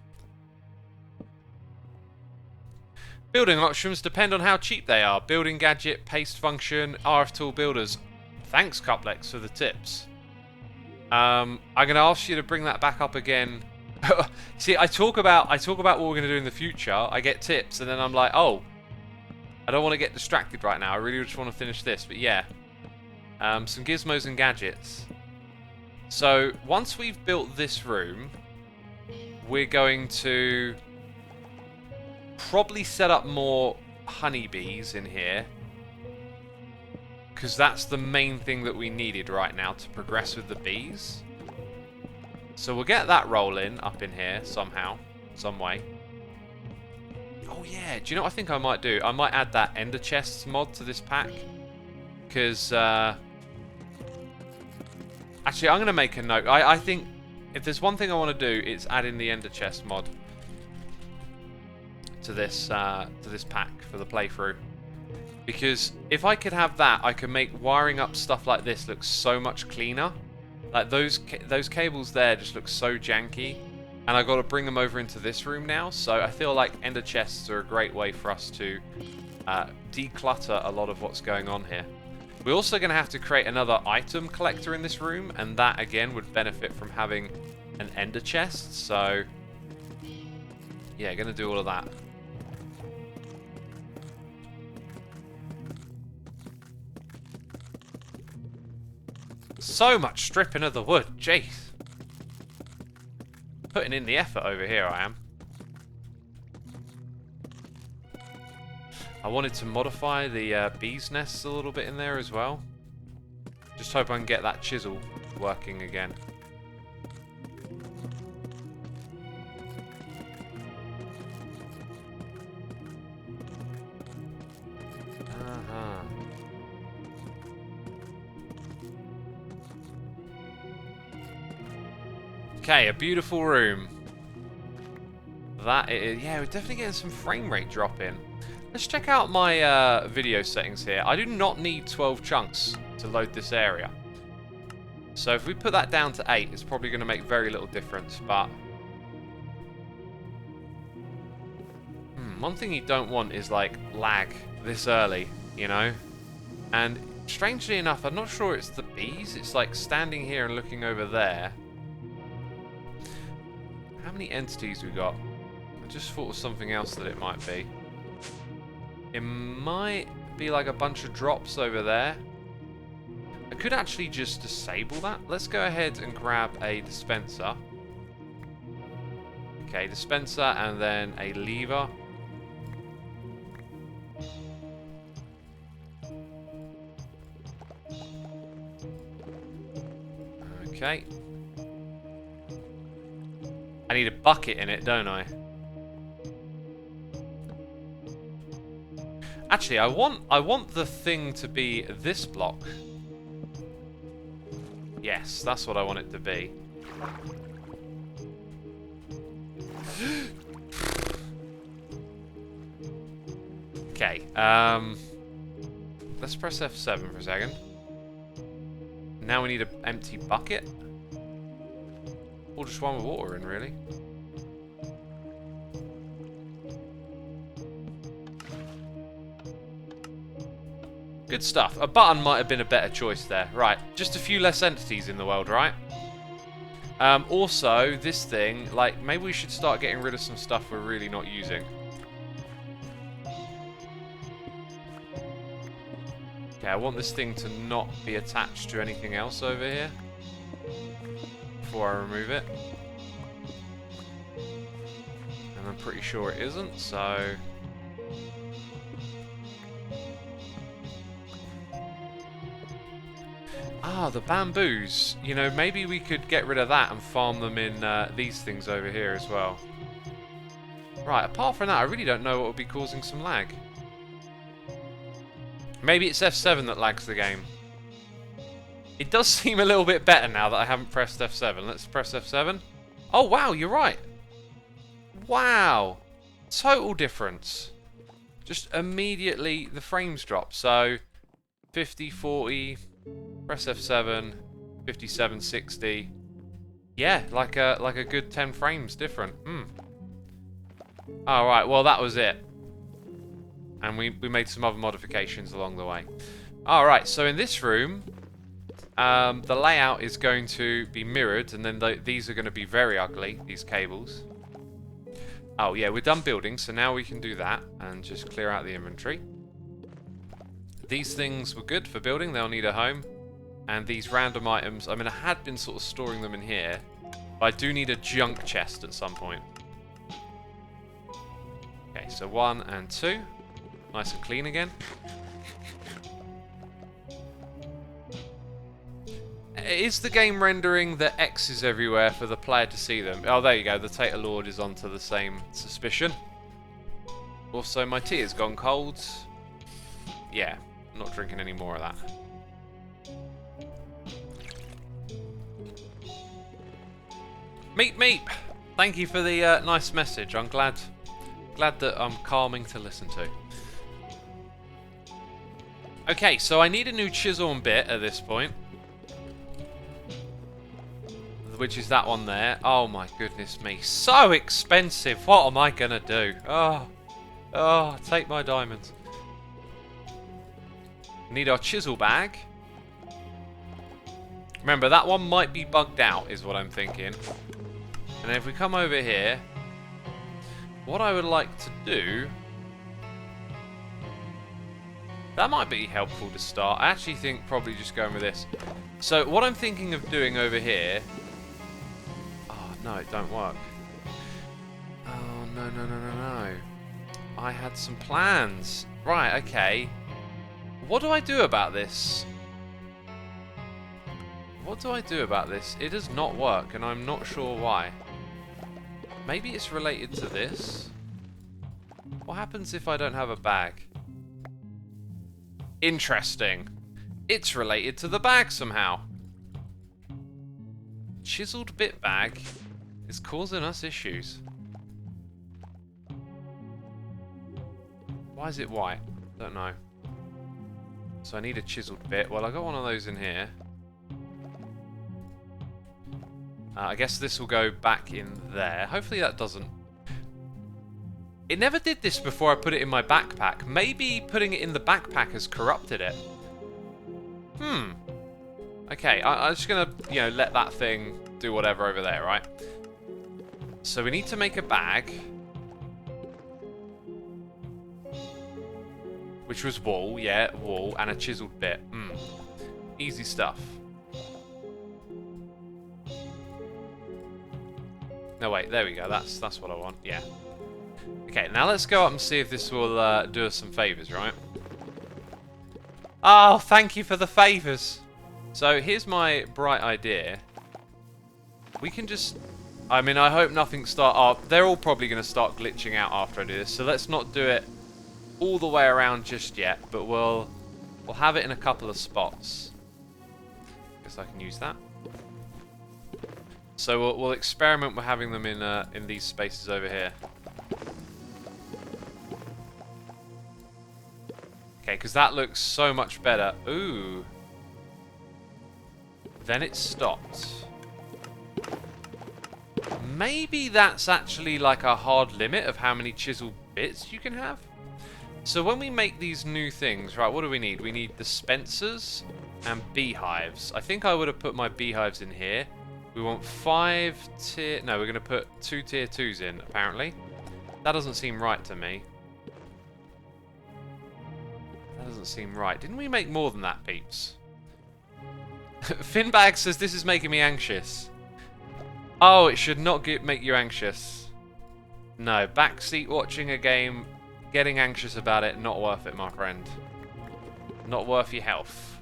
Building options depend on how cheap they are. Building gadget, paste function, RF tool builders. Thanks, Cuplex, for the tips. I'm going to ask you to bring that back up again. See, I talk about what we're going to do in the future. I get tips, and then I'm like, oh, I don't want to get distracted right now. I really just want to finish this. But yeah, some gizmos and gadgets. So once we've built this room, we're going to probably set up more honeybees in here, because that's the main thing that we needed right now to progress with the bees. So we'll get that rolling up in here somehow, some way. Oh yeah, do you know what I think I might do? I might add that ender chests mod to this pack, because Actually, I'm going to make a note. I think if there's one thing I want to do, it's add in the Ender Chest mod to this pack for the playthrough. Because if I could have that, I could make wiring up stuff like this look so much cleaner. Like those cables there just look so janky, and I got to bring them over into this room now. So I feel like Ender Chests are a great way for us to declutter a lot of what's going on here. We're also going to have to create another item collector in this room, and that again would benefit from having an Ender Chest. So yeah, going to do all of that. So much stripping of the wood, jeez. Putting in the effort over here, I am. I wanted to modify the bees' nests a little bit in there as well. Just hope I can get that chisel working again. Okay, a beautiful room. That is, yeah, we're definitely getting some frame rate drop in. Let's check out my video settings here. I do not need 12 chunks to load this area. So if we put that down to 8, it's probably going to make very little difference. But one thing you don't want is like lag this early, you know. And strangely enough, I'm not sure it's the bees. It's like standing here and looking over there. How many entities we got? I just thought of something else that it might be. It might be like a bunch of drops over there. I could actually just disable that. Let's go ahead and grab a dispenser. Okay, dispenser and then a lever. Okay. I need a bucket in it, don't I? Actually, I want the thing to be this block. Yes, that's what I want it to be. Okay, let's press F7 for a second. Now we need an empty bucket. Or just one with water in, really. Good stuff. A button might have been a better choice there. Right, just a few less entities in the world, right? Also, this thing, like, maybe we should start getting rid of some stuff we're really not using. Okay, I want this thing to not be attached to anything else over here before I remove it. And I'm pretty sure it isn't, so... Ah, the bamboos. You know, maybe we could get rid of that and farm them in these things over here as well. Right, apart from that, I really don't know what would be causing some lag. Maybe it's F7 that lags the game. It does seem a little bit better now that I haven't pressed F7. Let's press F7. Oh, wow, you're right. Wow. Total difference. Just immediately the frames drop. So, 50, 40... Press F7, 57, 60. Yeah, like a good 10 frames different. Alright, well that was it. And we made some other modifications along the way. Alright, so in this room, the layout is going to be mirrored, and then these are going to be very ugly, these cables. Oh yeah, we're done building, so now we can do that and just clear out the inventory. These things were good for building, they'll need a home. And these random items, I mean, I had been sort of storing them in here, but I do need a junk chest at some point. Okay, so 1 and 2. Nice and clean again. Is the game rendering the X's everywhere for the player to see them? Oh, there you go, the Tater Lord is onto the same suspicion. Also, my tea has gone cold. Yeah, I'm not drinking any more of that. Meep meep! Thank you for the nice message. I'm glad that I'm calming to listen to. Okay, so I need a new chisel and bit at this point. Which is that one there. Oh my goodness me. So expensive. What am I gonna do? Oh, take my diamonds. Need our chisel bag. Remember, that one might be bugged out, is what I'm thinking. And if we come over here, what I would like to do... That might be helpful to start. I actually think probably just going with this. So, what I'm thinking of doing over here... Oh, no, it don't work. Oh, no. I had some plans. Right, okay. What do I do about this? What do I do about this? It does not work, and I'm not sure why. Maybe it's related to this. What happens if I don't have a bag? Interesting. It's related to the bag somehow. Chiseled bit bag is causing us issues. Why is it white? Don't know. So I need a chiseled bit. Well, I got one of those in here. I guess this will go back in there. Hopefully that doesn't... It never did this before I put it in my backpack. Maybe putting it in the backpack has corrupted it. Okay, I'm just going to, you know, let that thing do whatever over there, right? So we need to make a bag. Which was wool, yeah, wool, and a chiseled bit. Easy stuff. No, wait, there we go. That's what I want, yeah. Okay, now let's go up and see if this will do us some favours, right? Oh, thank you for the favours. So, here's my bright idea. We can just... I mean, I hope nothing they're all probably going to start glitching out after I do this, so let's not do it all the way around just yet, but we'll have it in a couple of spots. Guess I can use that. So we'll experiment with having them in these spaces over here. Okay, because that looks so much better. Ooh. Then it stopped. Maybe that's actually like a hard limit of how many chiseled bits you can have. So when we make these new things, right, what do we need? We need dispensers and beehives. I think I would have put my beehives in here. We want 5 tier... No, we're going to put 2 tier 2s in, apparently. That doesn't seem right to me. That doesn't seem right. Didn't we make more than that, peeps? Finbag says this is making me anxious. Oh, it should not make you anxious. No, backseat watching a game, getting anxious about it, not worth it, my friend. Not worth your health.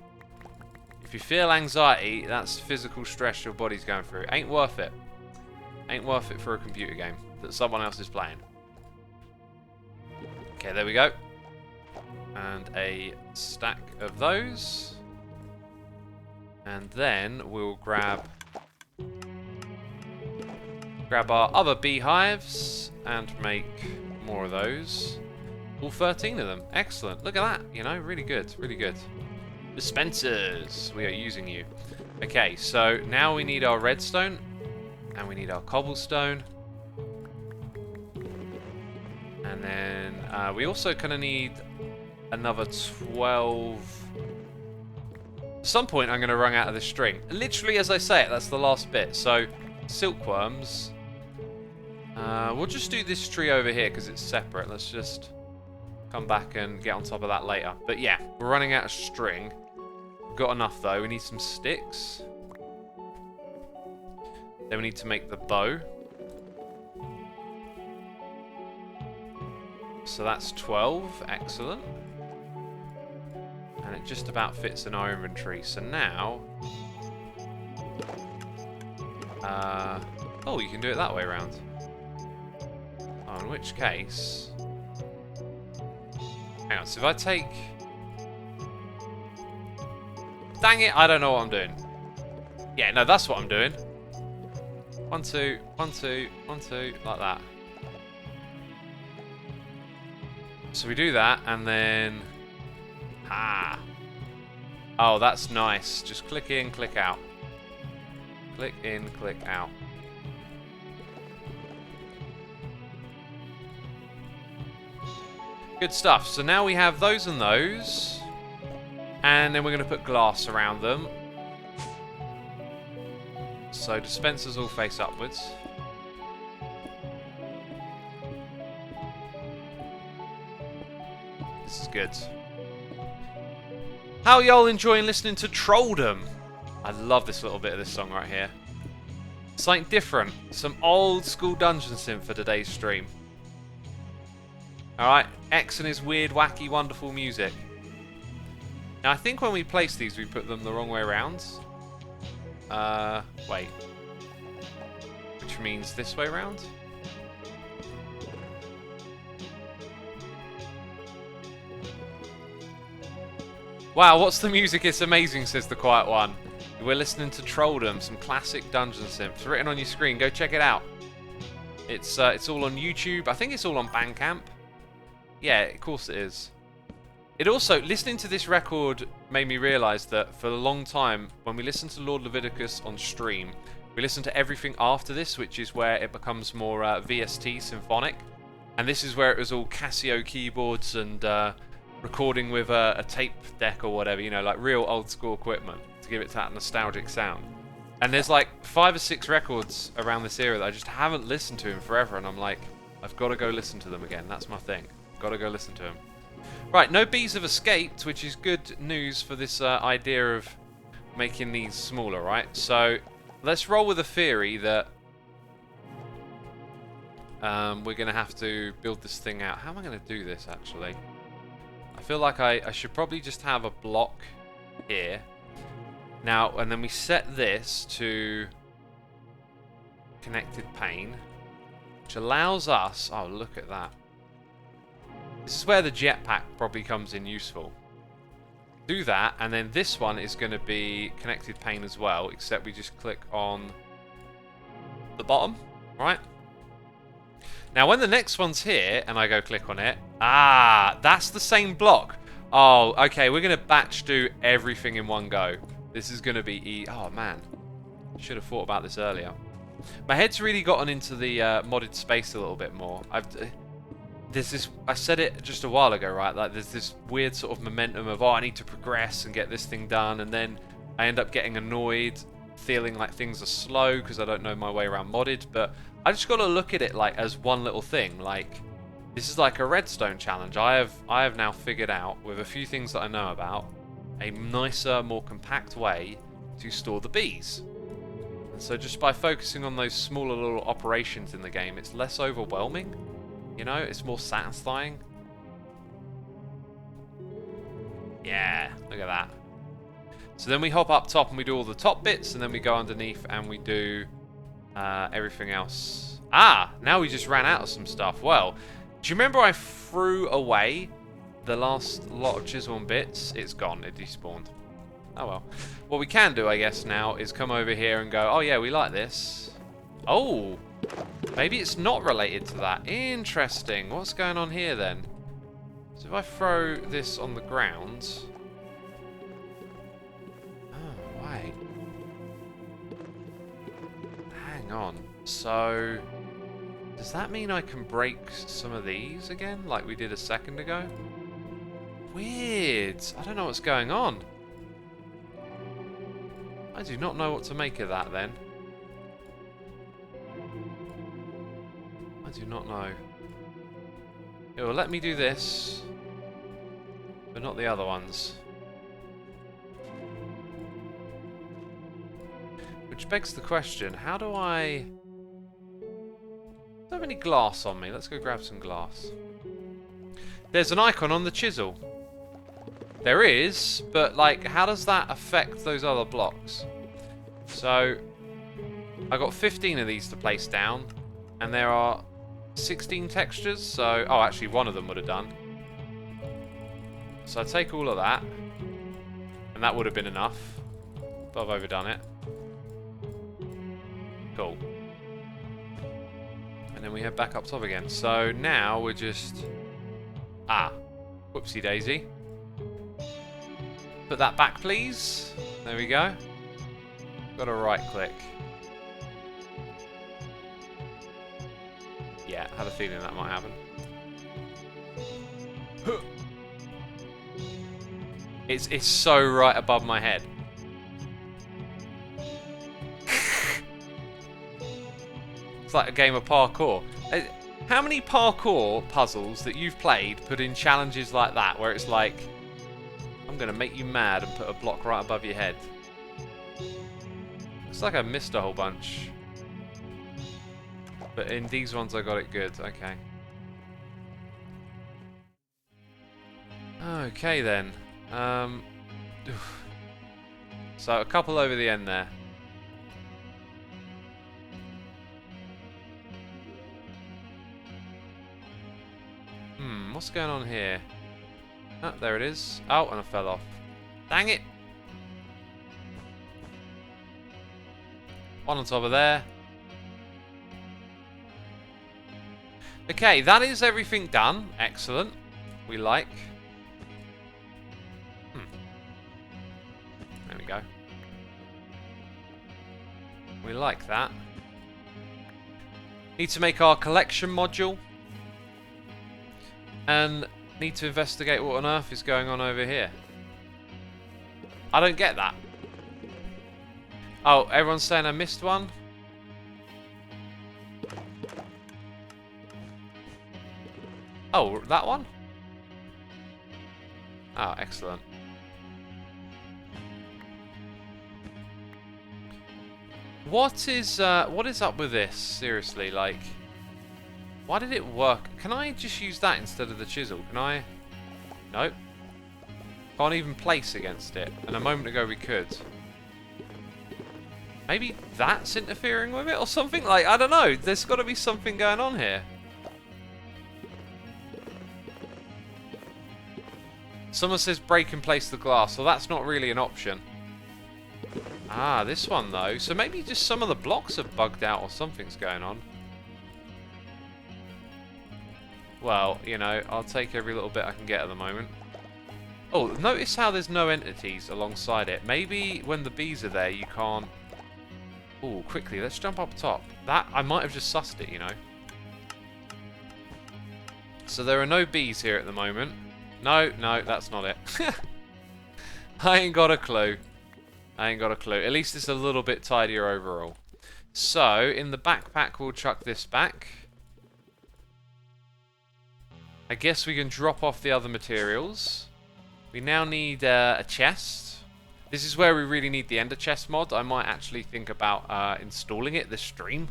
If you feel anxiety, that's physical stress your body's going through. Ain't worth it. Ain't worth it for a computer game that someone else is playing. Okay, there we go. And a stack of those. And then we'll grab our other beehives and make more of those. All 13 of them. Excellent. Look at that. You know, really good. Really good. Dispensers. We are using you. Okay, so now we need our redstone. And we need our cobblestone. And then we also kind of need another 12... At some point I'm going to run out of this string. Literally as I say it, that's the last bit. So, silkworms. We'll just do this tree over here because it's separate. Let's just come back and get on top of that later. But yeah, we're running out of string. We've got enough though. We need some sticks. Then we need to make the bow. So that's 12. Excellent. And it just about fits in our inventory. So now... oh, you can do it that way around. Oh, in which case... Hang on, so if I take... Dang it, I don't know what I'm doing. Yeah, no, that's what I'm doing. Why 1, 2, 1, 2, 1, 2, like that. So we do that, and then... Ah! Oh, that's nice. Just click in, click out. Click in, click out. Good stuff. So now we have those and those. And then we're going to put glass around them. So dispensers all face upwards. This is good. How are y'all enjoying listening to Trolldom? I love this little bit of this song right here. Something different. Some old school dungeon sim for today's stream. Alright, X and his weird, wacky, wonderful music. Now I think when we place these we put them the wrong way around. Wait. Which means this way around? Wow, what's the music? It's amazing, says the Quiet One. We're listening to Trolldom, some classic dungeon sims. Written on your screen, go check it out. It's all on YouTube. I think it's all on Bandcamp. Yeah, of course it is. It also, listening to this record made me realise that for a long time, when we listen to Lord Leviticus on stream, we listen to everything after this, which is where it becomes more VST symphonic. And this is where it was all Casio keyboards and recording with a tape deck or whatever, you know, like real old school equipment to give it that nostalgic sound. And there's like 5 or 6 records around this era that I just haven't listened to in forever, and I'm like, I've got to go listen to them again. That's my thing. Got to go listen to them. Right, no bees have escaped, which is good news for this idea of making these smaller, right? So let's roll with the theory that we're going to have to build this thing out. How am I going to do this, actually? I feel like I should probably just have a block here. Now, and then we set this to connected pane, which allows us... Oh, look at that. This is where the jetpack probably comes in useful. Do that, and then this one is going to be connected pane as well, except we just click on the bottom, right? Now, when the next one's here, and I go click on it, that's the same block. Oh, okay, we're going to batch do everything in one go. This is going to be... Oh, man. Should have thought about this earlier. My head's really gotten into the modded space a little bit more. There's this... I said it just a while ago, right? Like, there's this weird sort of momentum of, oh, I need to progress and get this thing done, and then I end up getting annoyed, feeling like things are slow because I don't know my way around modded, but I just got to look at it like as one little thing. Like, this is like a redstone challenge. I have now figured out, with a few things that I know about, a nicer, more compact way to store the bees. And so just by focusing on those smaller little operations in the game, it's less overwhelming. You know, it's more satisfying. Yeah, look at that. So then we hop up top and we do all the top bits, and then we go underneath and we do everything else. Now we just ran out of some stuff. Well, do you remember I threw away the last lot of chisel and bits? It's gone, it despawned. Oh well. What we can do, I guess, now is come over here and go, oh yeah, we like this. Oh, maybe it's not related to that. Interesting. What's going on here then? So if I throw this on the ground... Oh, wait. Hang on. So... does that mean I can break some of these again, like we did a second ago? Weird. I don't know what's going on. I do not know what to make of that then. I do not know. It will let me do this, but not the other ones. Which begs the question, how do I... don't have any glass on me. Let's go grab some glass. There's an icon on the chisel. There is, but like, how does that affect those other blocks? So, I got 15 of these to place down, and there are 16 textures, so... oh, actually, one of them would have done. So I take all of that, and that would have been enough, but I've overdone it. Cool. then we head back up top again. So now we're just... Ah. Whoopsie daisy. Put that back, please. There we go. Got to right click. Yeah, had a feeling that might happen. It's so right above my head. It's like a game of parkour. How many parkour puzzles that you've played put in challenges like that, where it's like, I'm going to make you mad and put a block right above your head? Looks like I missed a whole bunch. But in these ones I got it good. Okay. Okay then. So a couple over the end there. What's going on here? Oh, there it is. Oh, and I fell off. Dang it! One on top of there. Okay, that is everything done. Excellent. We like. There we go. We like that. Need to make our collection module. And need to investigate what on earth is going on over here. I don't get that. Oh, everyone's saying I missed one? Oh, that one? Oh, excellent. What is up with this? Seriously, like, why did it work? Can I just use that instead of the chisel? Can I? Nope. Can't even place against it. And a moment ago we could. Maybe that's interfering with it or something? Like, I don't know. There's got to be something going on here. Someone says break and place the glass. Well, that's not really an option. Ah, this one though. So maybe just some of the blocks are bugged out or something's going on. Well, you know, I'll take every little bit I can get at the moment. Oh, notice how there's no entities alongside it. Maybe when the bees are there, you can't... Oh, quickly, let's jump up top. That, I might have just sussed it, you know. So there are no bees here at the moment. No, that's not it. I ain't got a clue. I ain't got a clue. At least it's a little bit tidier overall. So, in the backpack, we'll chuck this back. I guess we can drop off the other materials. We now need a chest. This is where we really need the Ender Chest mod. I might actually think about installing it this stream,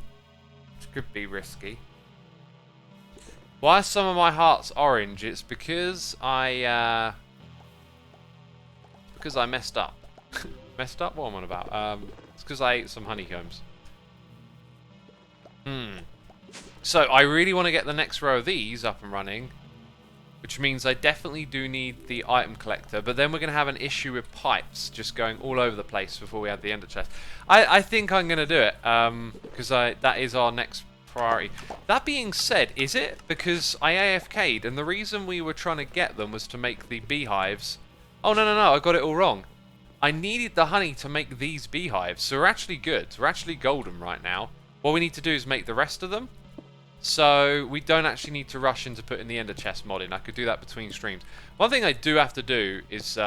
which could be risky. Why are some of my hearts orange? It's because I messed up. Messed up? What am I on about? It's because I ate some honeycombs. So I really want to get the next row of these up and running, which means I definitely do need the item collector, but then we're going to have an issue with pipes just going all over the place before we add the Ender Chest. I think I'm going to do it, because that is our next priority. That being said, is it? Because I AFK'd, and the reason we were trying to get them was to make the beehives. Oh, no, I got it all wrong. I needed the honey to make these beehives, so we're actually good. We're actually golden right now. What we need to do is make the rest of them. So we don't actually need to rush into putting the Ender Chest mod in. I could do that between streams. One thing I do have to do is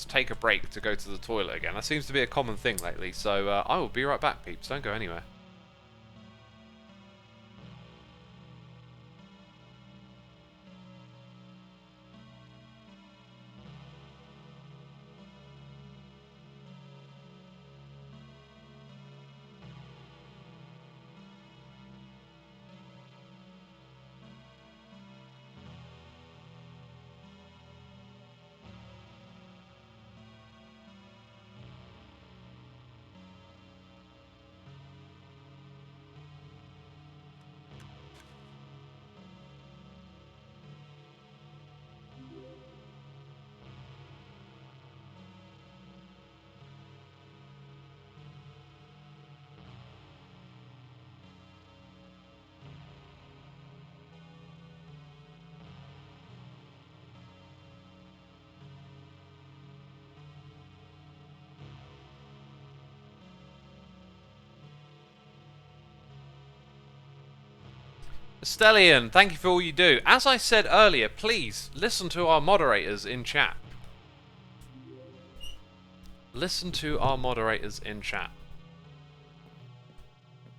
take a break to go to the toilet again. That seems to be a common thing lately. So I will be right back, peeps. Don't go anywhere. Stellian, thank you for all you do. As I said earlier, please listen to our moderators in chat. Listen to our moderators in chat.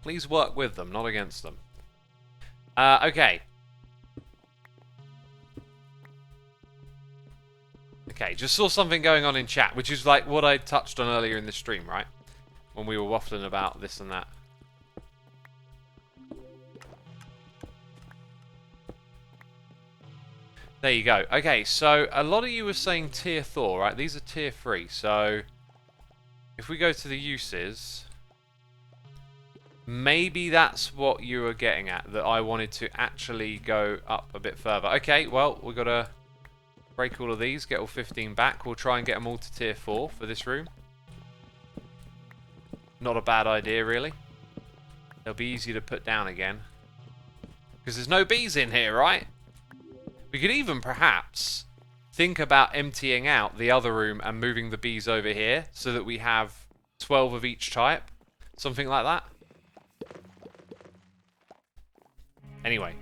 Please work with them, not against them. Okay. Okay, just saw something going on in chat, which is like what I touched on earlier in the stream, right? When we were waffling about this and that. There you go. Okay, so a lot of you were saying tier Thor, right? These are tier 3, so if we go to the uses, maybe that's what you were getting at, that I wanted to actually go up a bit further. Okay, well, we've got to break all of these, get all 15 back. We'll try and get them all to tier 4 for this room. Not a bad idea, really. They'll be easy to put down again. Because there's no bees in here, right? We could even perhaps think about emptying out the other room and moving the bees over here so that we have 12 of each type. Something like that. Anyway,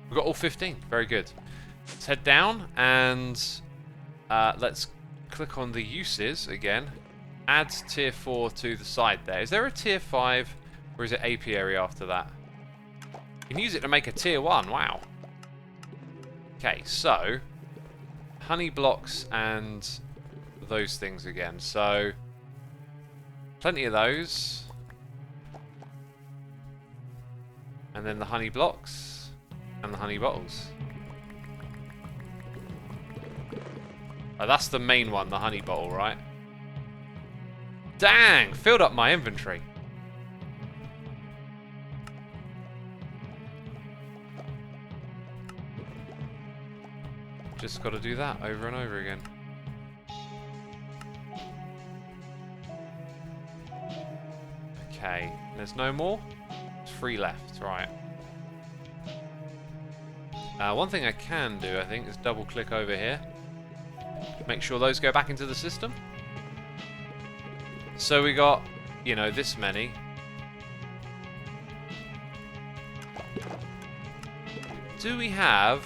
we've got all 15. Very good. Let's head down and let's click on the uses again. Add tier 4 to the side there. Is there a tier 5 or is it apiary after that? You can use it to make a tier 1. Wow. Okay, so honey blocks and those things again. So plenty of those. And then the honey blocks and the honey bottles. Oh, that's the main one, the honey bottle, right? Dang! Filled up my inventory. Just got to do that over and over again. Okay, there's no more. There's 3 left, right. One thing I can do, I think, is double click over here. Make sure those go back into the system. So we got, you know, this many. Do we have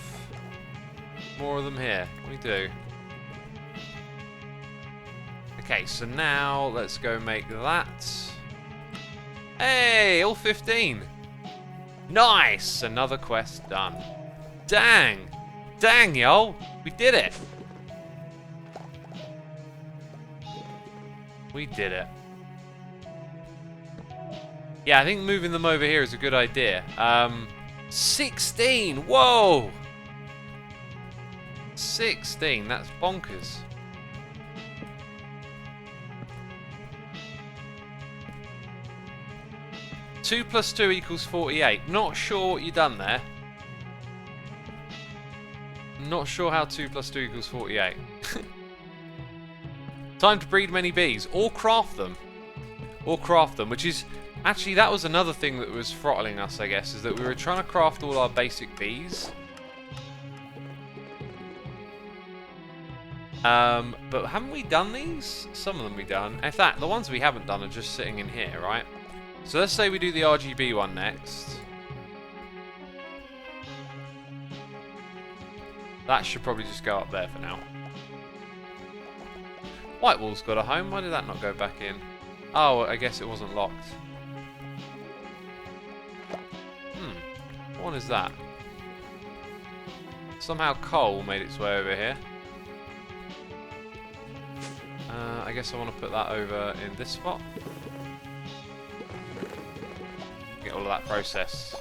more of them here? We do. Okay, so now let's go make that. Hey, all 15. Nice! Another quest done. Dang! Dang, yo! We did it! We did it. Yeah, I think moving them over here is a good idea. 16! Whoa! 16, that's bonkers. Two plus 2 equals 48. Not sure what you've done there. Not sure how 2 plus 2 equals 48. Time to breed many bees. Or craft them. Or craft them, which is... Actually, that was another thing that was throttling us, I guess, is that we were trying to craft all our basic bees. But haven't we done these? Some of them we've done. In fact, the ones we haven't done are just sitting in here, right? So let's say we do the RGB one next. That should probably just go up there for now. White wall's got a home. Why did that not go back in? Oh, I guess it wasn't locked. What one is that? Somehow coal made its way over here. I guess I want to put that over in this spot. Get all of that processed.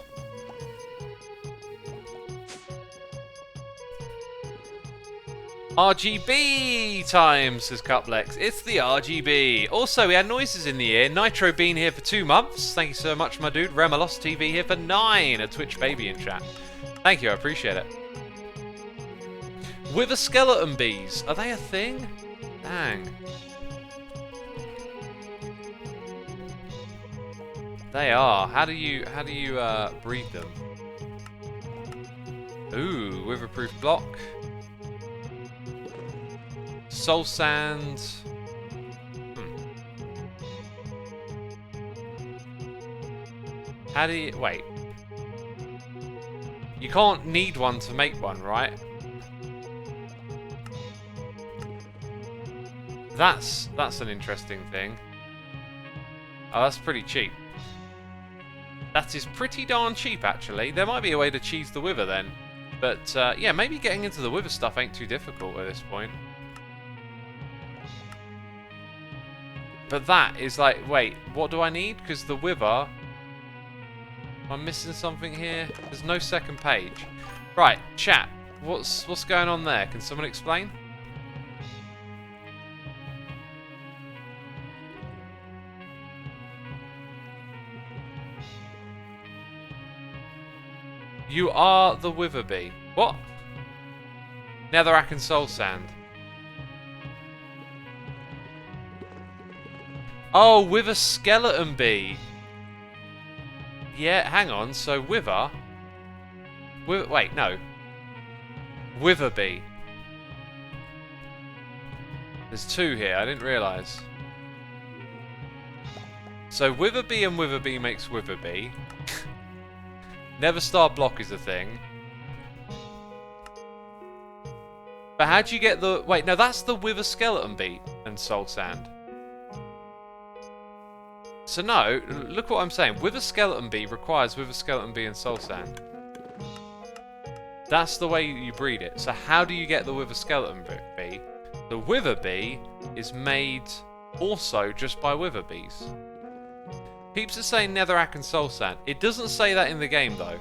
RGB time, says Cuplex. It's the RGB. Also, we had noises in the ear. Nitro been here for 2 months. Thank you so much, my dude. Remolos TV here for 9. A Twitch baby in chat. Thank you, I appreciate it. With a skeleton bees. Are they a thing? Dang. They are. How do you breed them? Ooh, witherproof block. Soul sand. How do you... Wait. You can't need one to make one, right? That's an interesting thing. Oh, that's pretty cheap. That is pretty darn cheap, actually. There might be a way to cheese the wither then. But, yeah, maybe getting into the wither stuff ain't too difficult at this point. But that is like, wait, what do I need? Because the wither... Am I missing something here? There's no second page. Right, chat. What's going on there? Can someone explain? You are the wither bee. What? Netherrack and soul sand. Oh, wither skeleton bee. Yeah, hang on. So wither. Wait, no. Wither bee. There's two here. I didn't realise. So wither bee and wither bee makes wither bee. Neverstar block is a thing. But how do you get the... Wait, no, that's the wither skeleton bee and soul sand. So no, look what I'm saying. Wither skeleton bee requires wither skeleton bee and soul sand. That's the way you breed it. So how do you get the wither skeleton bee? The wither bee is made also just by wither bees. Peeps are saying netherrack and soul sand. It doesn't say that in the game though.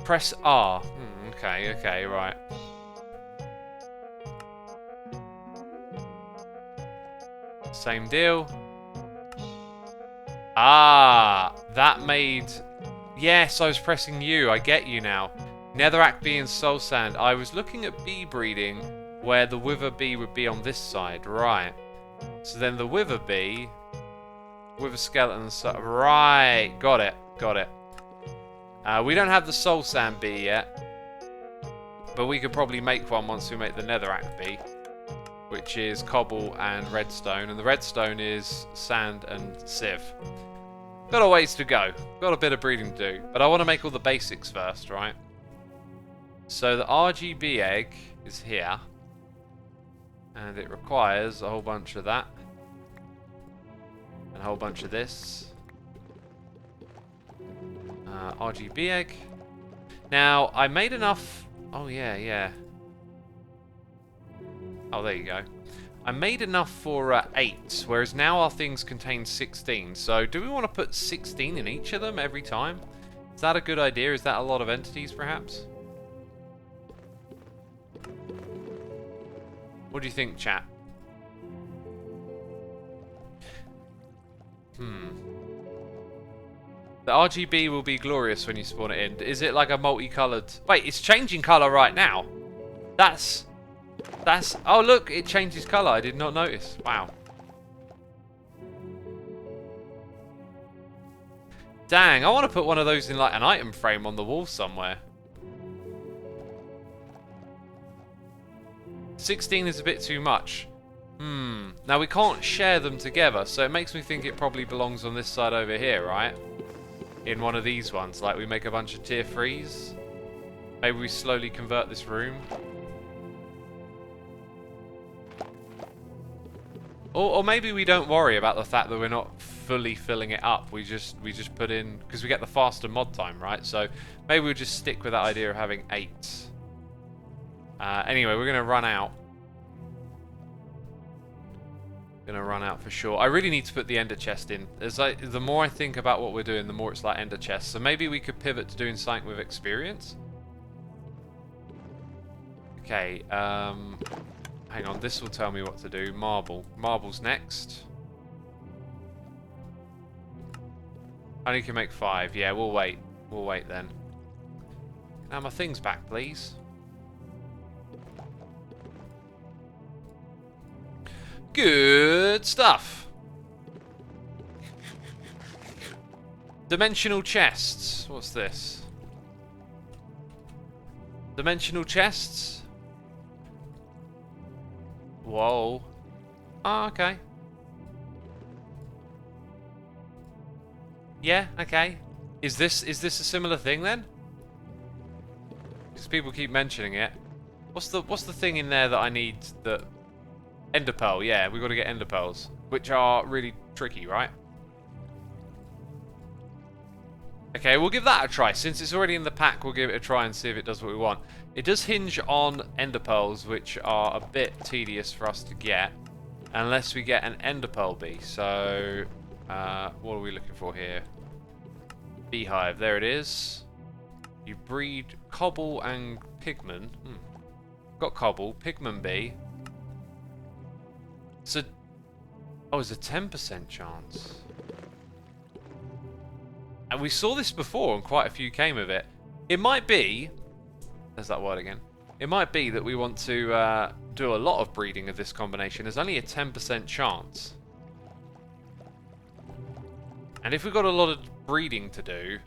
Press R. Okay, right. Same deal. Ah, that made... Yes, I was pressing U. I get you now. Netherrack bee and soul sand. I was looking at bee breeding where the wither bee would be on this side. Right. So then the wither bee... Wither skeleton... Right. Got it. We don't have the soul sand bee yet. But we could probably make one once we make the netherrack bee. Which is cobble and redstone. And the redstone is sand and sieve. Got a ways to go. Got a bit of breeding to do. But I want to make all the basics first, right? So the Rgb egg is here. And it requires a whole bunch of that. And a whole bunch of this. Rgb egg. Now, I made enough... Oh, yeah. Oh, there you go. I made enough for 8, whereas now our things contain 16. So, do we want to put 16 in each of them every time? Is that a good idea? Is that a lot of entities, perhaps? What do you think, chat? The RGB will be glorious when you spawn it in. Is it like a multicolored... Wait, it's changing color right now. That's... Oh, look, it changes color. I did not notice. Wow. Dang, I want to put one of those in like an item frame on the wall somewhere. 16 is a bit too much. Now we can't share them together, so it makes me think it probably belongs on this side over here, right? In one of these ones, like we make a bunch of tier 3s. Maybe we slowly convert this room. Or maybe we don't worry about the fact that we're not fully filling it up. We just put in, because we get the faster mod time, right? So maybe we'll just stick with that idea of having 8. Anyway, we're gonna run out. Gonna run out for sure. I really need to put the ender chest in. The more I think about what we're doing, the more it's like ender chest. So maybe we could pivot to doing something with experience. Okay, hang on, this will tell me what to do. Marble's next. I only can make 5. Yeah, we'll wait. We'll wait then. Now my thing's back, please. Good stuff. Dimensional chests. What's this? Dimensional chests? Whoa. Oh, okay. Yeah, okay. Is this a similar thing then? Because people keep mentioning it. What's the thing in there that I need? That ender pearl. Yeah, we've got to get ender pearls, which are really tricky, right? Okay, we'll give that a try. Since it's already in the pack, we'll give it a try and see if it does what we want. It does hinge on ender pearls, which are a bit tedious for us to get, unless we get an ender pearl bee. So, what are we looking for here? Beehive. There it is. You breed cobble and pigman. Got cobble, pigman bee. So, oh, it's a 10% chance. And we saw this before, and quite a few came of it. It might be... There's that word again. It might be that we want to do a lot of breeding of this combination. There's only a 10% chance. And if we've got a lot of breeding to do...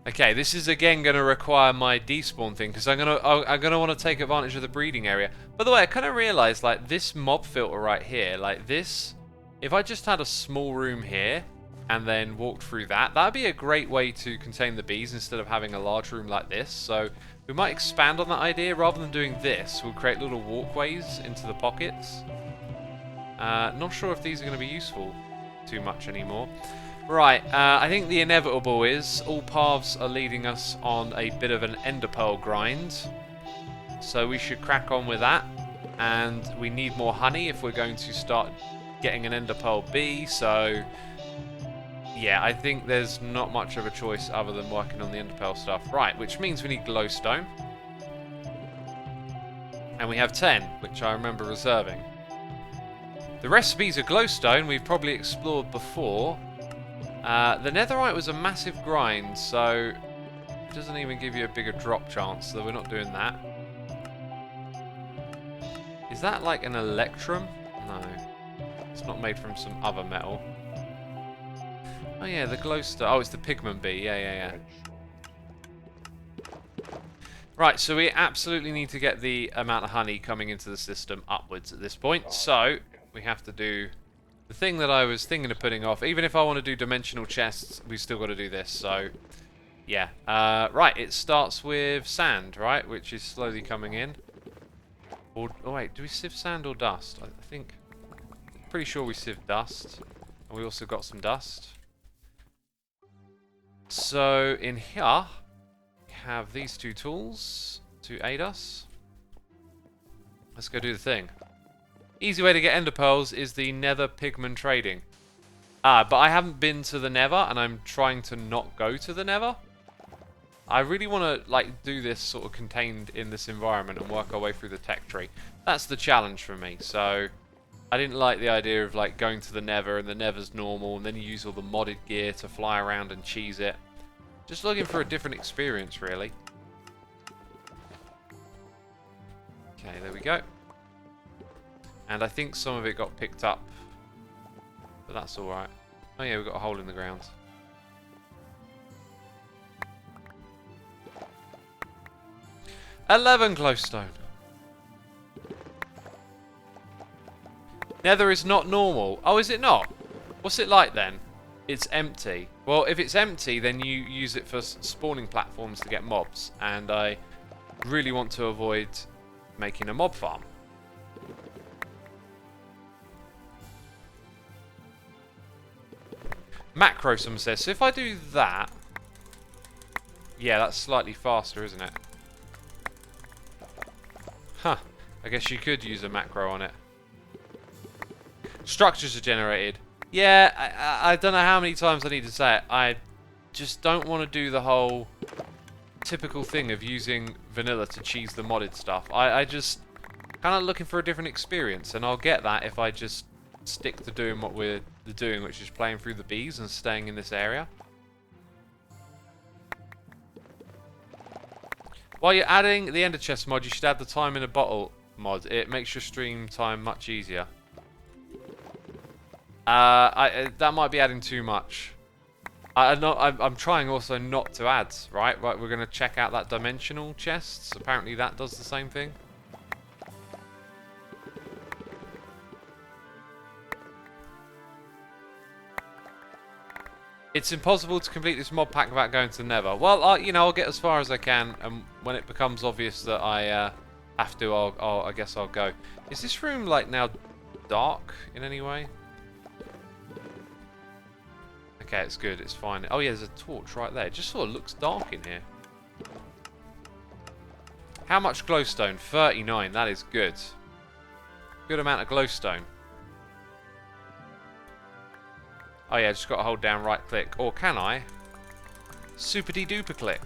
Okay, this is again going to require my despawn thing, because I'm gonna want to take advantage of the breeding area. By the way, I kind of realised, like, this mob filter right here, like this, if I just had a small room here and then walked through that, that'd be a great way to contain the bees instead of having a large room like this. So we might expand on that idea. Rather than doing this, we'll create little walkways into the pockets. Not sure if these are going to be useful too much anymore. Right, I think the inevitable is all paths are leading us on a bit of an ender pearl grind. So we should crack on with that. And we need more honey if we're going to start getting an ender pearl bee. So, yeah, I think there's not much of a choice other than working on the ender pearl stuff. Right, which means we need glowstone. And we have 10, which I remember reserving. The recipes of glowstone we've probably explored before. The netherite was a massive grind, so it doesn't even give you a bigger drop chance, so we're not doing that. Is that like an electrum? No. It's not made from some other metal. Oh yeah, the glowstone. Oh, it's the pigman bee. Yeah. Right, so we absolutely need to get the amount of honey coming into the system upwards at this point, so we have to do... the thing that I was thinking of putting off, even if I want to do dimensional chests, we've still got to do this, so yeah. Right, it starts with sand, right, which is slowly coming in. Or, oh wait, do we sieve sand or dust? I think, pretty sure we sieve dust, and we also got some dust. So in here, we have these two tools to aid us. Let's go do the thing. Easy way to get ender pearls is the nether pigman trading. But I haven't been to the nether, and I'm trying to not go to the nether. I really want to like do this sort of contained in this environment and work our way through the tech tree. That's the challenge for me. So I didn't like the idea of like going to the nether and the nether's normal, and then you use all the modded gear to fly around and cheese it. Just looking for a different experience, really. Okay, there we go. And I think some of it got picked up, but that's alright. Oh yeah, we've got a hole in the ground. $11 glowstone. Nether is not normal. Oh, is it not? What's it like then? It's empty. Well, if it's empty, then you use it for spawning platforms to get mobs. And I really want to avoid making a mob farm. Macro, someone says. So if I do that... yeah, that's slightly faster, isn't it? Huh. I guess you could use a macro on it. Structures are generated. Yeah, I don't know how many times I need to say it. I just don't want to do the whole typical thing of using vanilla to cheese the modded stuff. I just kind of looking for a different experience, and I'll get that if I just stick to doing what we're doing, which is playing through the bees and staying in this area. While you're adding the ender chest mod, you should add the time in a bottle mod. It makes your stream time much easier. That might be adding too much. I'm trying also not to add, right? Right, we're going to check out that dimensional chests. Apparently that does the same thing. It's impossible to complete this mod pack without going to Nether. Well, you know, I'll get as far as I can, and when it becomes obvious that I have to, I guess I'll go. Is this room, like, now dark in any way? Okay, it's good, it's fine. Oh yeah, there's a torch right there. It just sort of looks dark in here. How much glowstone? 39, that is good. Good amount of glowstone. Oh yeah, just got to hold down right click. Or can I? Super-de-duper click.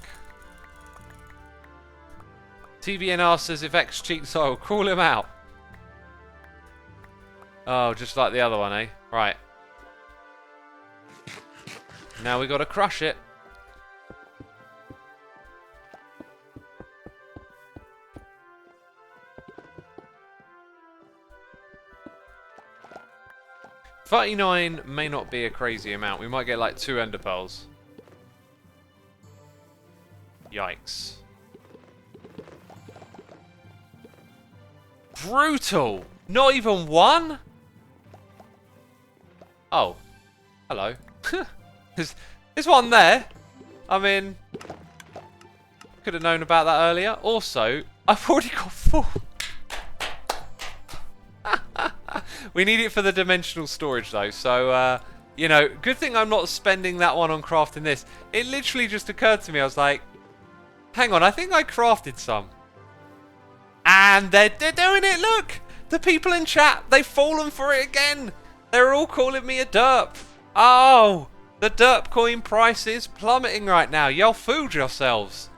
TVNR says if X cheats, I will call him out. Oh, just like the other one, eh? Right. Now we got to crush it. $39 may not be a crazy amount. We might get like 2 ender pearls. Yikes. Brutal! Not even one? Oh. Hello. There's one there. I mean, could have known about that earlier. Also, I've already got 4. We need it for the dimensional storage though, so you know, good thing I'm not spending that one on crafting this. It literally just occurred to me, I was like, hang on, I think I crafted some. And they're doing it, look! The people in chat, they've fallen for it again! They're all calling me a derp. Oh! The derp coin price is plummeting right now. Y'all fooled yourselves.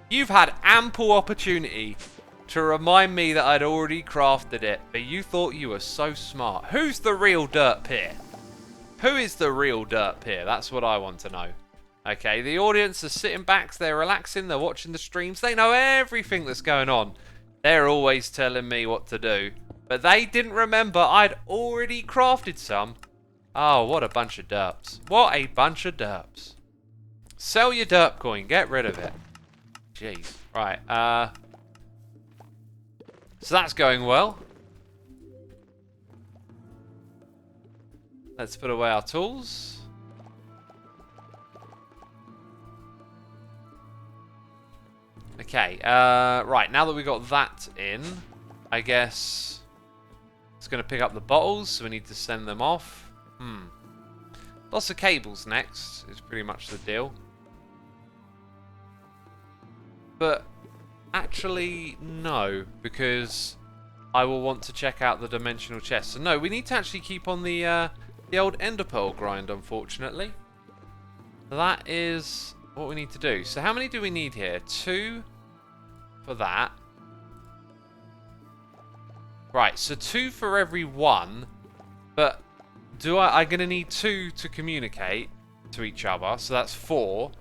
You've had ample opportunity to remind me that I'd already crafted it, but you thought you were so smart. Who's the real derp here? Who is the real derp here? That's what I want to know. Okay, the audience are sitting back, they're relaxing, they're watching the streams, they know everything that's going on. They're always telling me what to do, but they didn't remember I'd already crafted some. Oh, what a bunch of derps. What a bunch of derps. Sell your derp coin, get rid of it. Jeez. Right, so that's going well. Let's put away our tools. Okay, right, now that we got that in, I guess it's going to pick up the bottles, so we need to send them off. Lots of cables next, is pretty much the deal. But actually, no, because I will want to check out the dimensional chest. So no, we need to actually keep on the old ender pearl grind, unfortunately. That is what we need to do. So how many do we need here? 2 for that. Right, so 2 for every 1. But I'm going to need 2 to communicate to each other. So that's 4.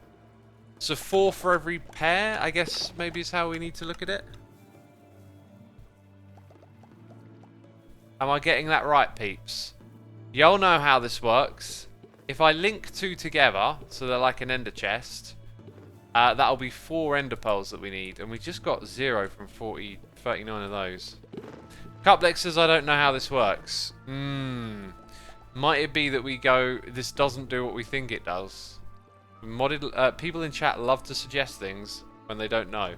So 4 for every pair, I guess maybe is how we need to look at it. Am I getting that right, peeps? Y'all know how this works. If I link 2 together, so they're like an ender chest, that'll be 4 ender pearls that we need. And we just got 0 from 39 of those. Cuplex says, I don't know how this works. Might it be that we go, this doesn't do what we think it does? Modded, people in chat love to suggest things when they don't know.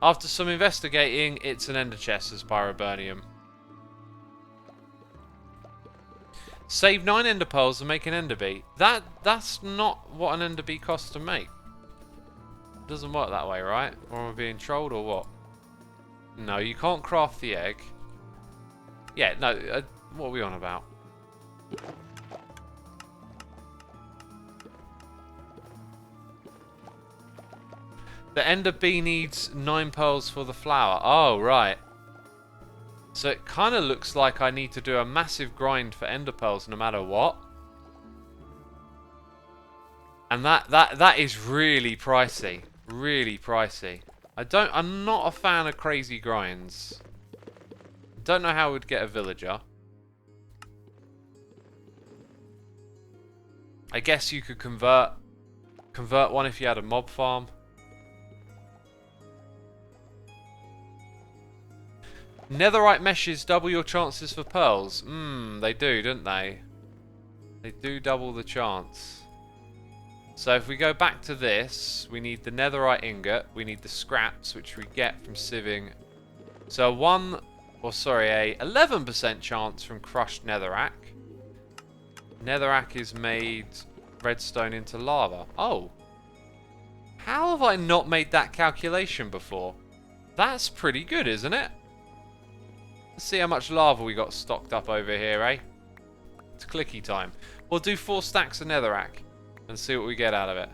After some investigating, it's an ender chest, says Pyroburnium. Save 9 ender pearls and make an ender bee. That's not what an ender bee costs to make. It doesn't work that way, right? Or am I being trolled or what? No, you can't craft the egg. Yeah, no, what are we on about? The ender bee needs 9 pearls for the flower. Oh, right. So it kind of looks like I need to do a massive grind for ender pearls no matter what. And that is really pricey. Really pricey. I'm not a fan of crazy grinds. Don't know how we'd get a villager. I guess you could convert one if you had a mob farm. Netherite meshes double your chances for pearls. They do, don't they? They do double the chance. So if we go back to this, we need the netherite ingot, we need the scraps, which we get from sieving. So a 11% chance from crushed netherrack. Netherrack is made redstone into lava. Oh. How have I not made that calculation before? That's pretty good, isn't it? Let's see how much lava we got stocked up over here, eh? It's clicky time. We'll do 4 stacks of netherrack and see what we get out of it.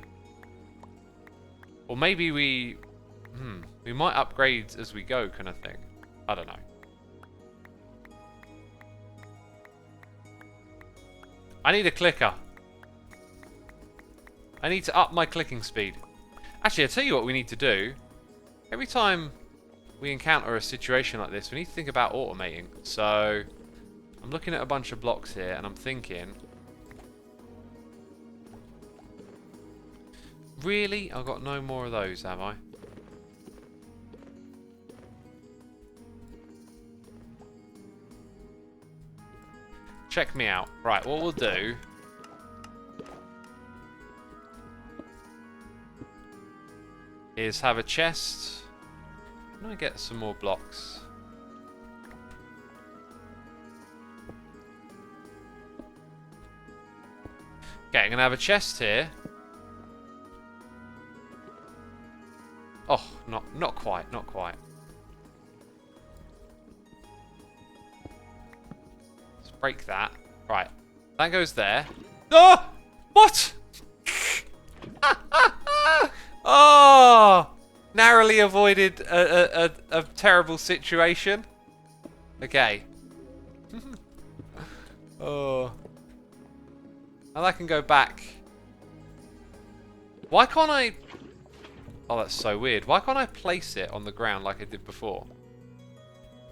Or maybe we might upgrade as we go, kind of thing. I don't know. I need a clicker. I need to up my clicking speed. Actually, I'll tell you what we need to do. Every time we encounter a situation like this, we need to think about automating. So, I'm looking at a bunch of blocks here, and I'm thinking... Really? I've got no more of those, have I? Check me out. Right, what we'll do... is have a chest. I'm gonna get some more blocks. Okay, I'm gonna have a chest here. Oh, not quite, not quite. Let's break that. Right, that goes there. Oh, what? Oh, narrowly avoided a terrible situation. Okay. Oh. And I can go back. Why can't I... Oh, that's so weird. Why can't I place it on the ground like I did before?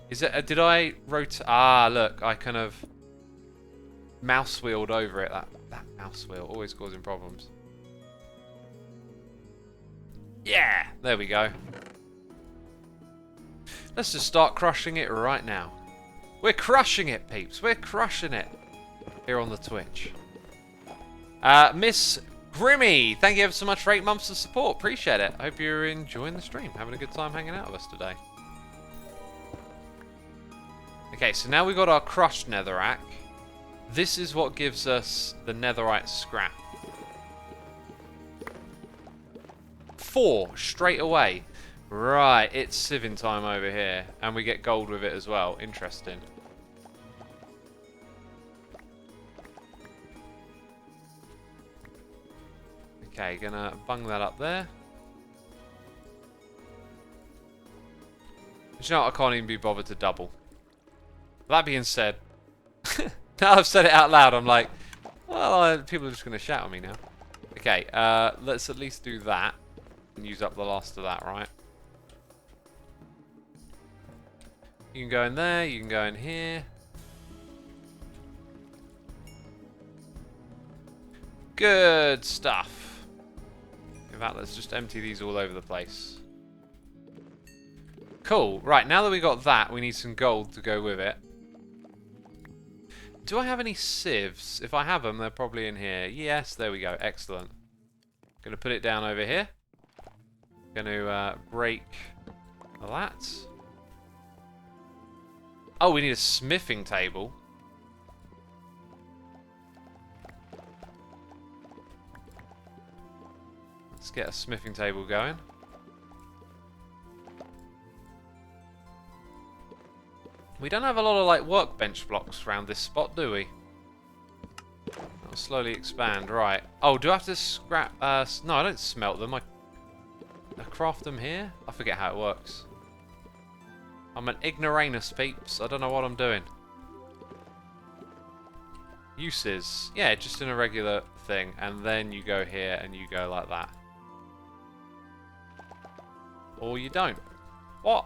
Is it... did I rotate... Ah, look. I kind of mouse wheeled over it. That mouse wheel always causing problems. Yeah! There we go. Let's just start crushing it right now. We're crushing it, peeps. We're crushing it. Here on the Twitch. Miss Grimmy, thank you ever so much for 8 months of support. Appreciate it. I hope you're enjoying the stream. Having a good time hanging out with us today. Okay, so now we've got our crushed netherrack. This is what gives us the netherite scrap. 4 straight away. Right, it's sieving time over here. And we get gold with it as well. Interesting. Okay, gonna bung that up there. But you know what, I can't even be bothered to double. That being said, now I've said it out loud, I'm like, well, people are just gonna shout at me now. Okay, let's at least do that. And use up the last of that, right? You can go in there, you can go in here. Good stuff. In fact, let's just empty these all over the place. Cool. Right, now that we got that, we need some gold to go with it. Do I have any sieves? If I have them, they're probably in here. Yes, there we go. Excellent. Gonna put it down over here. Gonna break that. Oh, we need a smithing table. Let's get a smithing table going. We don't have a lot of like workbench blocks around this spot, do we? I'll slowly expand. Right. Oh, do I have to scrap? No, I don't smelt them. I craft them here? I forget how it works. I'm an ignoramus, peeps. I don't know what I'm doing. Uses. Yeah, just in a regular thing. And then you go here and you go like that. Or you don't. What?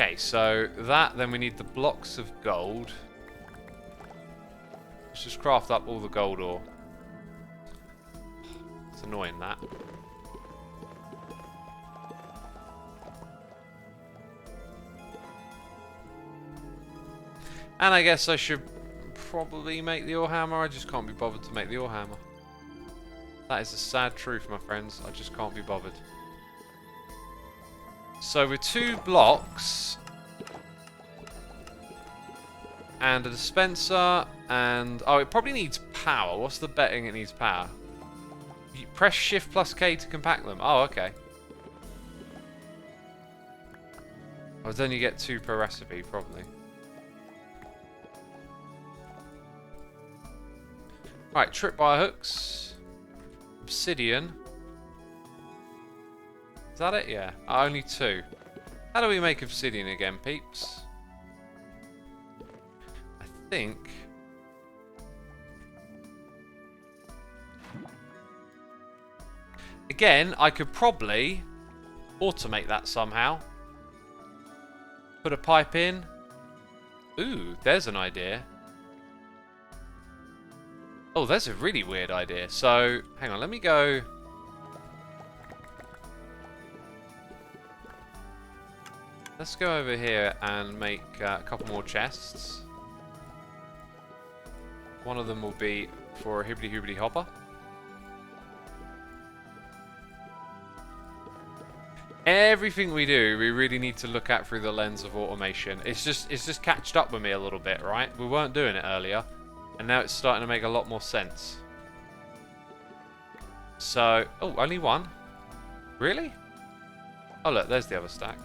Okay, so that, then we need the blocks of gold. Let's just craft up all the gold ore. It's annoying, that. And I guess I should probably make the ore hammer. I just can't be bothered to make the ore hammer. That is the sad truth, my friends. I just can't be bothered. So with 2 blocks and a dispenser and... oh, it probably needs power. What's the betting it needs power? You press Shift plus K to compact them. Oh, okay. Oh, then you get 2 per recipe, probably. Right, tripwire hooks. Obsidian. Is that it? Yeah. Only 2. How do we make obsidian again, peeps? I think... again, I could probably automate that somehow. Put a pipe in. Ooh, there's an idea. Oh, that's a really weird idea. So, hang on, let me go... let's go over here and make a couple more chests. One of them will be for a hibbity-hoobity hopper. Everything we do, we really need to look at through the lens of automation. It's just catched up with me a little bit, right? We weren't doing it earlier, and now it's starting to make a lot more sense. So, oh, only 1? Really? Oh look, there's the other stack.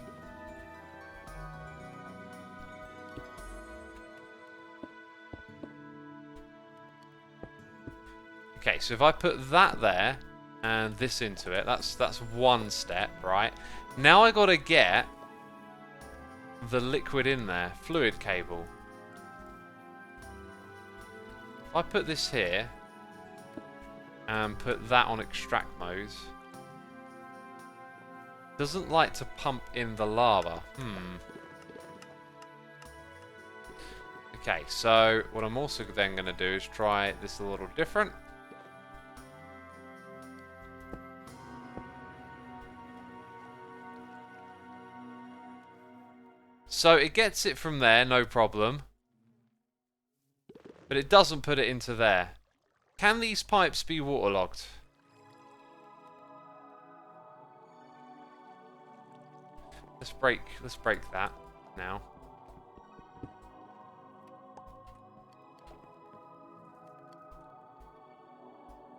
Okay, so if I put that there and this into it, that's 1 step, right? Now I gotta get the liquid in there, fluid cable. If I put this here and put that on extract mode, doesn't like to pump in the lava. Okay, so what I'm also then gonna do is try this a little different. So it gets it from there, no problem. But it doesn't put it into there. Can these pipes be waterlogged? Let's break that now.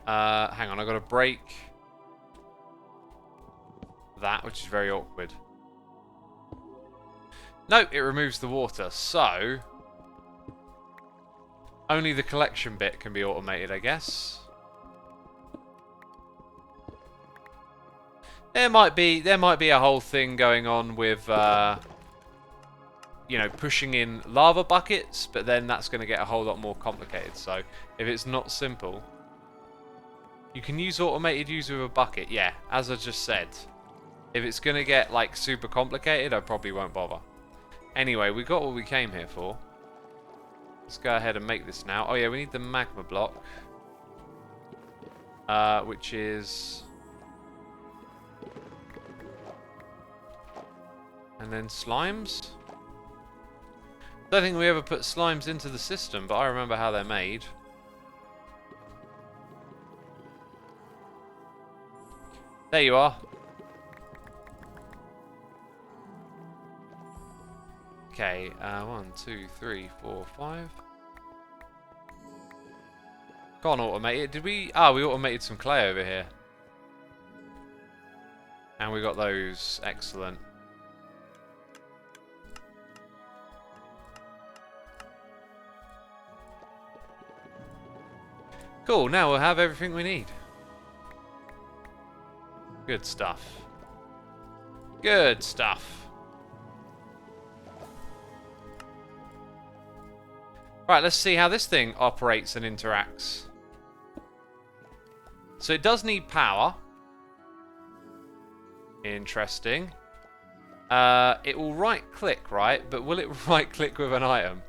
Hang on, I've got to break that, which is very awkward. No, it removes the water, so only the collection bit can be automated, I guess. There might be a whole thing going on with you know, pushing in lava buckets, but then that's going to get a whole lot more complicated. So if it's not simple, you can use automated use with a bucket. Yeah, as I just said, if it's going to get like super complicated, I probably won't bother. Anyway, we got what we came here for. Let's go ahead and make this now. Oh yeah, we need the magma block, which is, and then slimes. Don't think we ever put slimes into the system, but I remember how they're made. There you are. Okay, 1, 2, 3, 4, 5. Can't automate it. Did we? Ah, we automated some clay over here. And we got those. Excellent. Cool, now we'll have everything we need. Good stuff. Good stuff. Right, let's see how this thing operates and interacts. So it does need power. Interesting. it will right-click, right? But will it right-click with an item?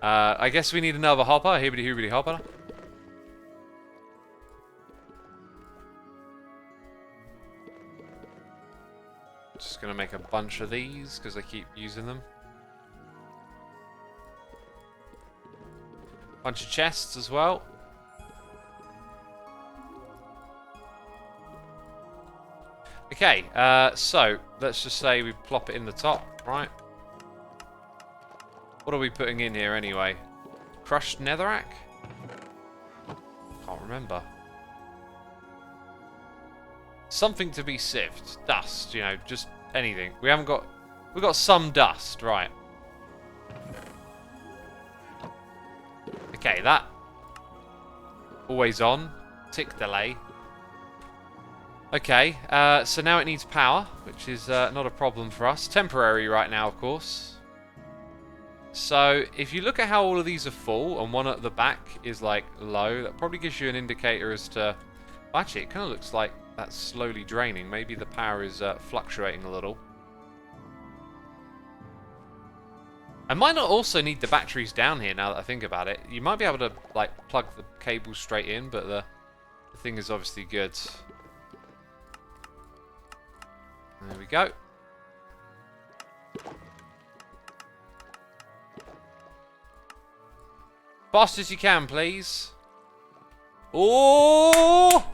I guess we need another hopper. Hibbity-hoobity hopper. Just going to make a bunch of these because I keep using them. Bunch of chests as well. Okay, so let's just say we plop it in the top, right? What are we putting in here anyway? Crushed netherrack? Can't remember. Something to be sieved. Dust, you know, just anything. We've got some dust, right. Okay, that. Always on. Tick delay. Okay, so now it needs power, which is not a problem for us. Temporary right now, of course. So, if you look at how all of these are full, and one at the back is, like, low, that probably gives you an indicator as to... Well, actually, it kind of looks like that's slowly draining. Maybe the power is fluctuating a little. I might not also need the batteries down here, now that I think about it. You might be able to, like, plug the cables straight in, but the thing is obviously good. There we go. Fast as you can, please. Oh!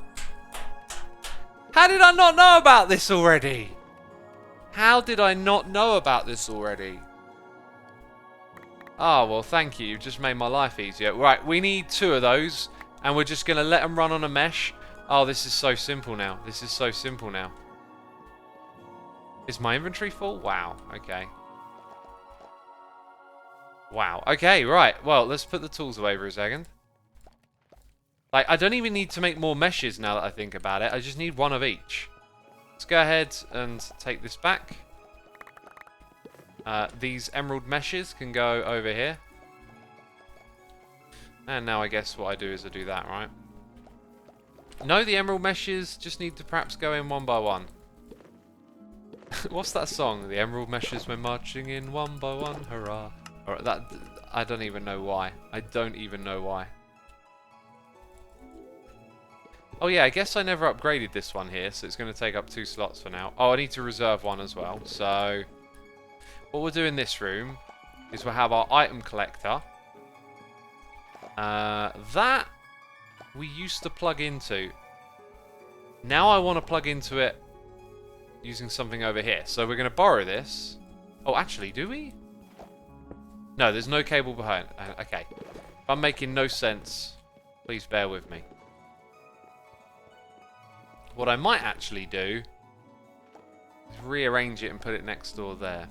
How did I not know about this already? How did I not know about this already? Oh, well, thank you. You've just made my life easier. Right, we need 2 of those, and we're just going to let them run on a mesh. Oh, this is so simple now. This is so simple now. Is my inventory full? Wow, okay. Wow, okay, right. Well, let's put the tools away for a second. Like, I don't even need to make more meshes now that I think about it. I just need 1 of each. Let's go ahead and take this back. These emerald meshes can go over here. And now I guess what I do is I do that, right? No, the emerald meshes just need to perhaps go in 1 by 1. What's that song? The emerald meshes went marching in 1 by 1, hurrah. Or that, I don't even know why. I don't even know why. Oh yeah, I guess I never upgraded this one here, so it's going to take up 2 slots for now. Oh, I need to reserve 1 as well. So, what we'll do in this room is we'll have our item collector. That we used to plug into. Now I want to plug into it using something over here. So we're going to borrow this. Oh, actually, do we? No, there's no cable behind. Okay. If I'm making no sense, please bear with me. What I might actually do is rearrange it and put it next door there.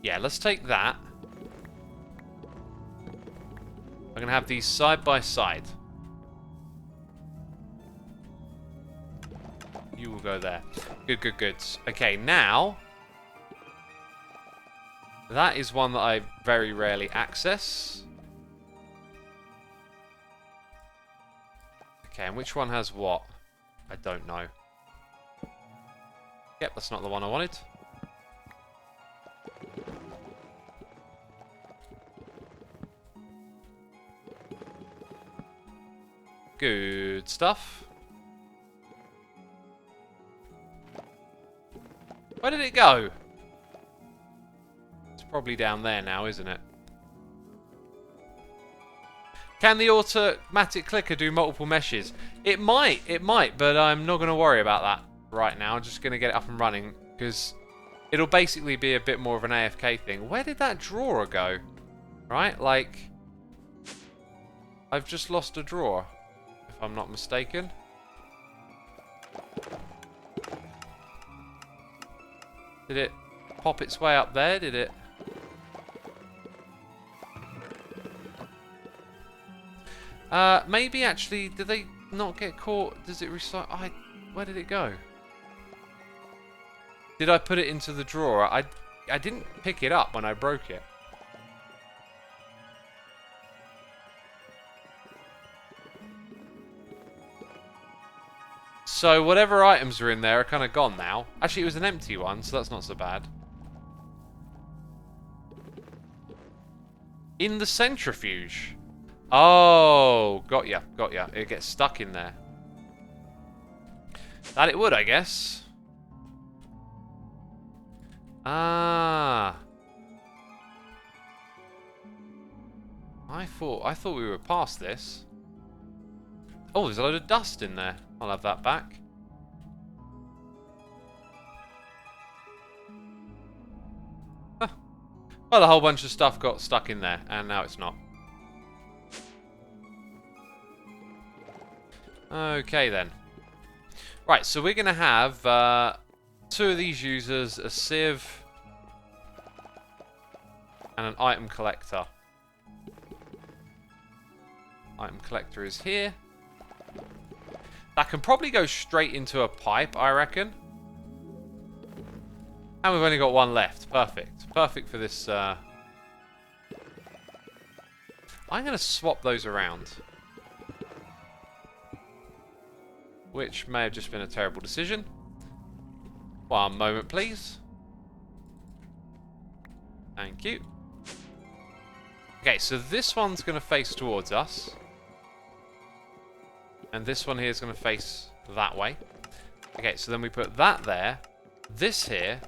Yeah, let's take that. I'm going to have these side by side. You will go there. Good, good, good. Okay, now... that is one that I very rarely access. Okay, and which one has what? I don't know. Yep, that's not the one I wanted. Good stuff. Where did it go? It's probably down there now, isn't it? Can the automatic clicker do multiple meshes? It might, but I'm not going to worry about that right now. I'm just going to get it up and running, because it'll basically be a bit more of an AFK thing. Where did that drawer go? Right, like, I've just lost a drawer, if I'm not mistaken. Did it pop its way up there? Did it? Maybe actually, did they not get caught? Does it recycle? Where did it go? Did I put it into the drawer? I didn't pick it up when I broke it. So whatever items are in there are kind of gone now. Actually, it was an empty one, so that's not so bad. In the centrifuge. Oh, got ya, got ya. It gets stuck in there. That it would, I guess. Ah. I thought we were past this. Oh, there's a load of dust in there. I'll have that back. Huh. Well, a whole bunch of stuff got stuck in there, and now it's not. Okay, then. Right, so we're going to have 2 of these users, a sieve, and an item collector. Item collector is here. That can probably go straight into a pipe, I reckon. And we've only got 1 left. Perfect. Perfect for this. I'm going to swap those around. Which may have just been a terrible decision. 1 moment, please. Thank you. Okay, so this one's going to face towards us. And this one here is going to face that way. Okay, so then we put that there. This here.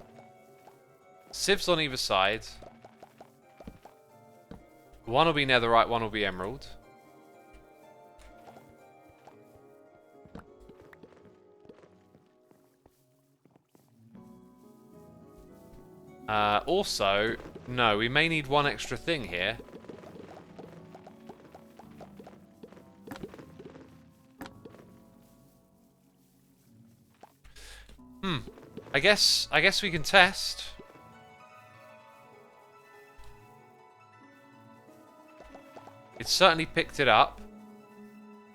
Sieves on either side. 1 will be netherite, 1 will be emerald. Also, no, we may need 1 extra thing here. I guess we can test. It certainly picked it up.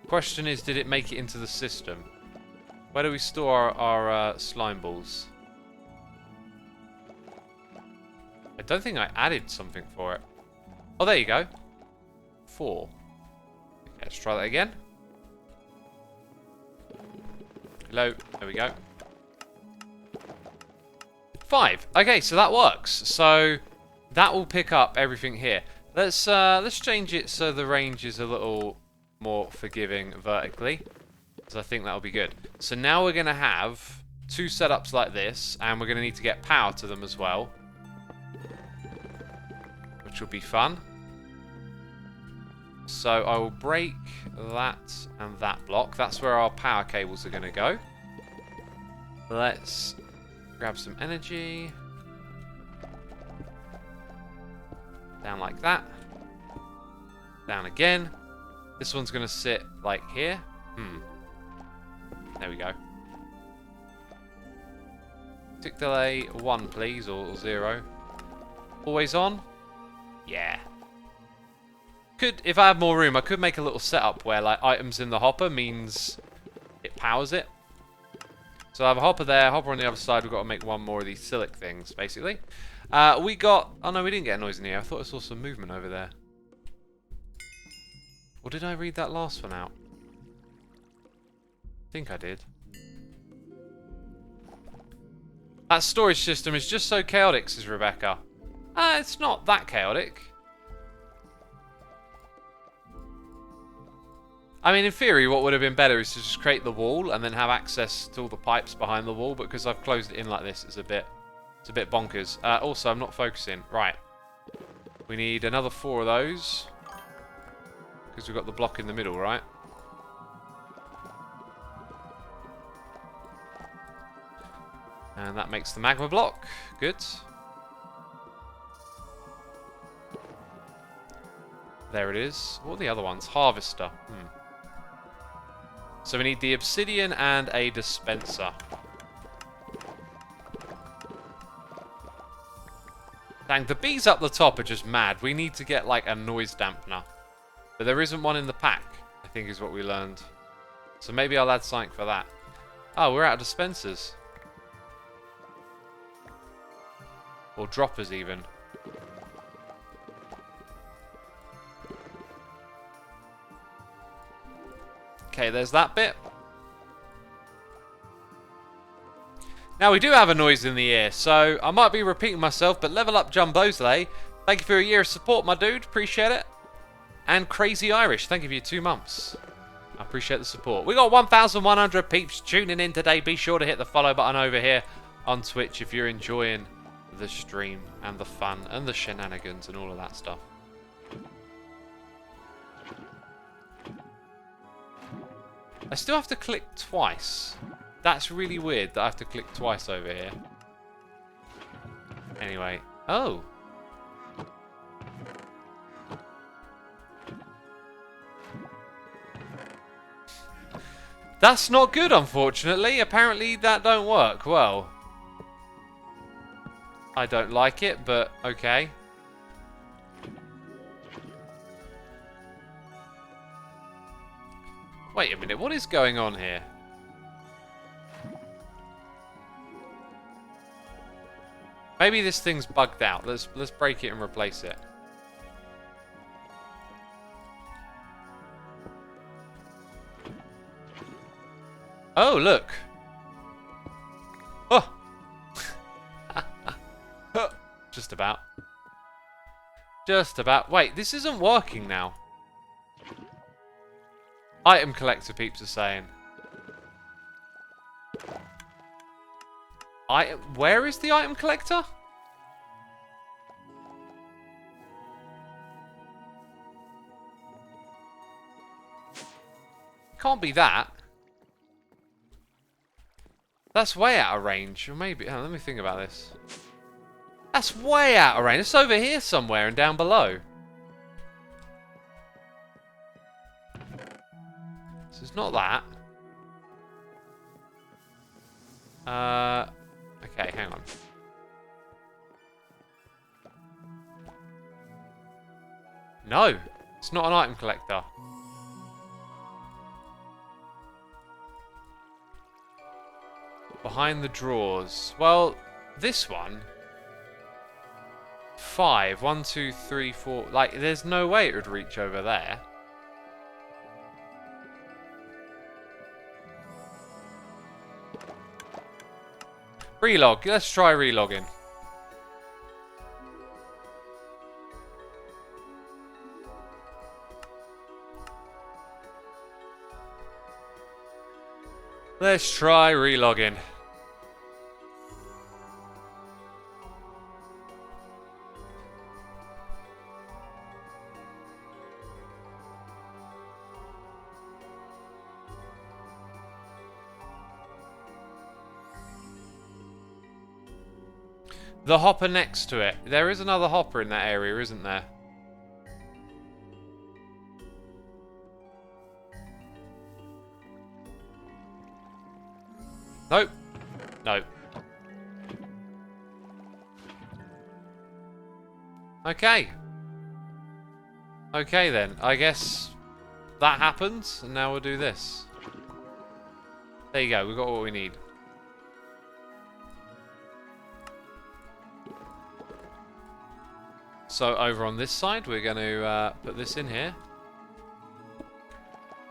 Question is, did it make it into the system? Where do we store our slime balls? I don't think I added something for it. Oh, there you go. 4. Okay, let's try that again. Hello. There we go. 5. Okay, so that works. So that will pick up everything here. Let's change it so the range is a little more forgiving vertically, because I think that'll be good. So now we're going to have 2 setups like this, and we're going to need to get power to them as well, which will be fun. So I will break that and that block. That's where our power cables are going to go. Let's grab some energy. Down like that. Down again. This one's going to sit like here. There we go. Tick delay 1, please, or 0. Always on? Yeah. If I had more room, I could make a little setup where, like, items in the hopper means it powers it. So I have a hopper there, hopper on the other side. We've got to make 1 more of these silic things, basically. We got... Oh, no, we didn't get a noise in here. I thought I saw some movement over there. Or did I read that last one out? I think I did. That storage system is just so chaotic, says Rebecca. It's not that chaotic. I mean, in theory, what would have been better is to just create the wall and then have access to all the pipes behind the wall. But because I've closed it in like this, it's a bit bonkers. Also, I'm not focusing. Right. We need another 4 of those. Because we've got the block in the middle, right? And that makes the magma block. Good. There it is. What are the other ones? Harvester. So we need the obsidian and a dispenser. Dang, the bees up the top are just mad. We need to get, like, a noise dampener. But there isn't one in the pack, I think is what we learned. So maybe I'll add something for that. Oh, we're out of dispensers. Or droppers, even. Okay, there's that bit. Now, we do have a noise in the ear, so I might be repeating myself, but level up Jumbozle. Thank you for a year of support, my dude. Appreciate it. And Crazy Irish, thank you for your 2 months. I appreciate the support. We got 1,100 peeps tuning in today. Be sure to hit the follow button over here on Twitch if you're enjoying the stream and the fun and the shenanigans and all of that stuff. I still have to click twice. That's really weird that I have to click twice over here. Anyway. Oh. That's not good, unfortunately. Apparently that don't work. Well, I don't like it, but okay. Wait a minute, what is going on here? Maybe this thing's bugged out. Let's break it and replace it. Oh, look. Oh. Just about. Just about. Wait, this isn't working now. Item collector peeps are saying. Where is the item collector? Can't be that. That's way out of range. Or maybe... Oh, let me think about this. That's way out of range. It's over here somewhere and down below. So it's not that. Okay, hang on. No, it's not an item collector. Behind the drawers. Well, this one. 5. 1, 2, 3, 4. Like, there's no way it would reach over there. Relog. Let's try relogging. Let's try relogging. The hopper next to it. There is another hopper in that area, isn't there? Nope. Nope. Okay. Okay then. I guess that happens, and now we'll do this. There you go. We've got what we need. So over on this side, we're going to put this in here.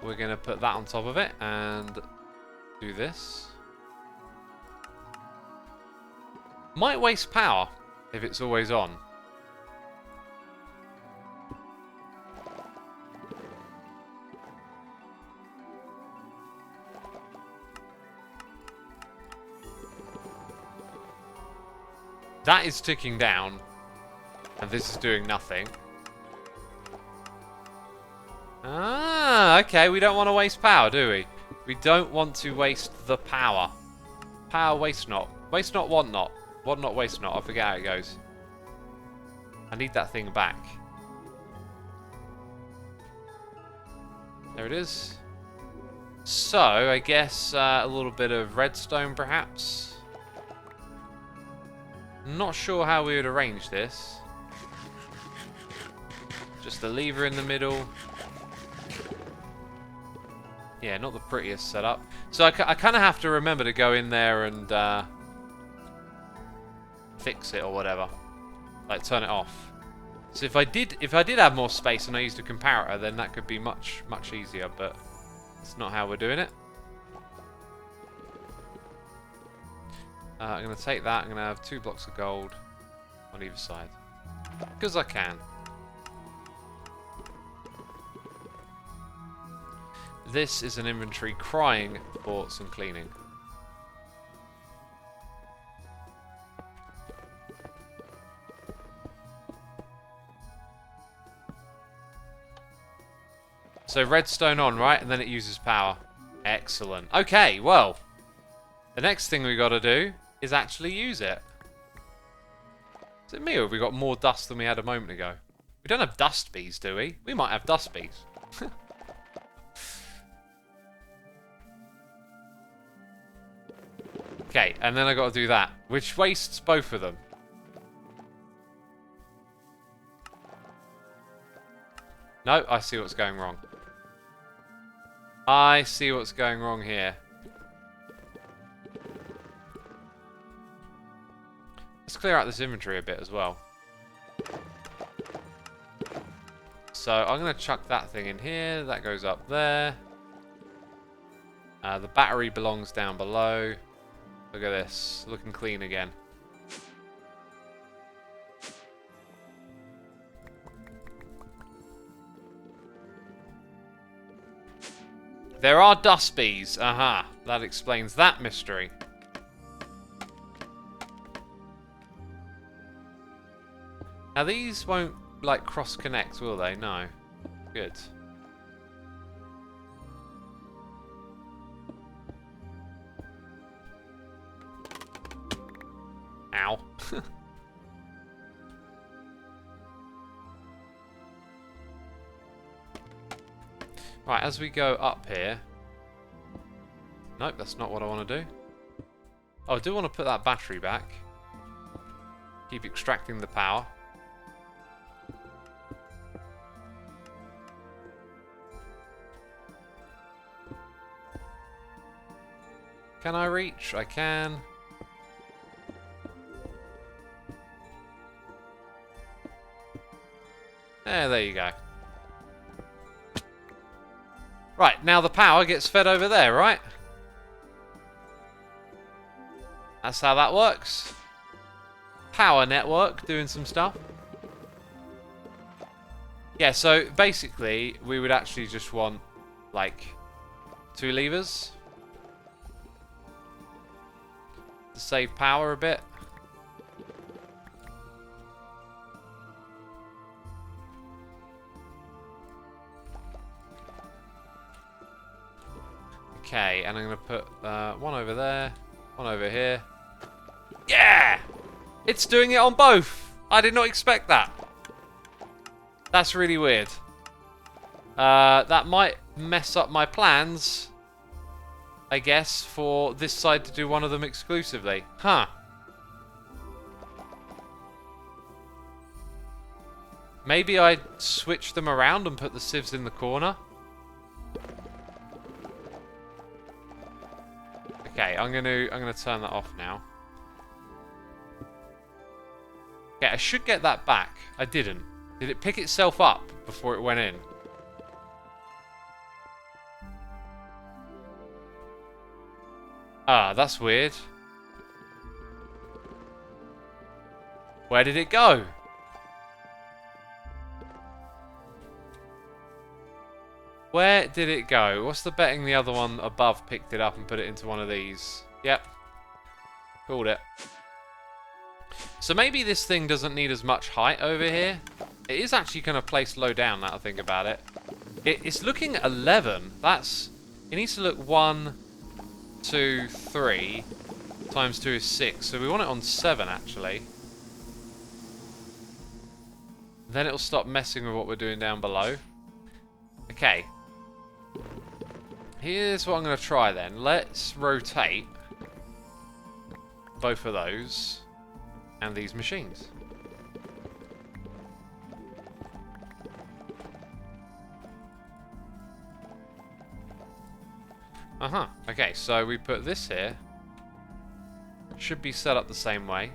We're going to put that on top of it and do this. Might waste power if it's always on. That is ticking down. And this is doing nothing. Ah, okay. We don't want to waste power, do we? We don't want to waste the power. Power, waste not. Waste not, want not. Want not, waste not. I forget how it goes. I need that thing back. There it is. So, I guess a little bit of redstone, perhaps. Not sure how we would arrange this. Just the lever in the middle. Yeah, not the prettiest setup. So I kind of have to remember to go in there and fix it or whatever. Like turn it off. So if I did have more space and I used a comparator, then that could be much easier. But it's not how we're doing it. I'm going to take that. I'm going to have 2 blocks of gold on either side. Because I can. This is an inventory crying for some cleaning. So redstone on, right? And then it uses power. Excellent. Okay, well. The next thing we got to do is actually use it. Is it me or have we got more dust than we had a moment ago? We don't have dust bees, do we? We might have dust bees. Okay, and then I got to do that, which wastes both of them. No, I see what's going wrong. I see what's going wrong here. Let's clear out this inventory a bit as well. So I'm going to chuck that thing in here. That goes up there. The battery belongs down below. Look at this. Looking clean again. There are dust bees. Aha. That explains that mystery. Now these won't, like, cross-connect, will they? No. Good. Ow. Right, as we go up here... Nope, that's not what I want to do. Oh, I do want to put that battery back. Keep extracting the power. Can I reach? I can. There you go. Right, now the power gets fed over there, right? That's how that works. Power network doing some stuff. Yeah, so basically we would actually just want like 2 levers to save power a bit. Okay, and I'm going to put one over there, one over here. Yeah! It's doing it on both! I did not expect that. That's really weird. That might mess up my plans, I guess, for this side to do one of them exclusively. Huh. Maybe I switch them around and put the sieves in the corner. Okay, I'm gonna turn that off now. Okay, I should get that back. I didn't. Did it pick itself up before it went in? Ah, that's weird. Where did it go? Where did it go? What's the betting the other one above picked it up and put it into one of these? Yep. Called it. So maybe this thing doesn't need as much height over here. It is actually kind of placed low down, now I think about it. It's looking at 11. That's... It needs to look 1, 2, 3. Times 2 is 6. So we want it on 7, actually. Then it'll stop messing with what we're doing down below. Okay. Here's what I'm going to try then. Let's rotate both of those and these machines. Okay, so we put this here. Should be set up the same way.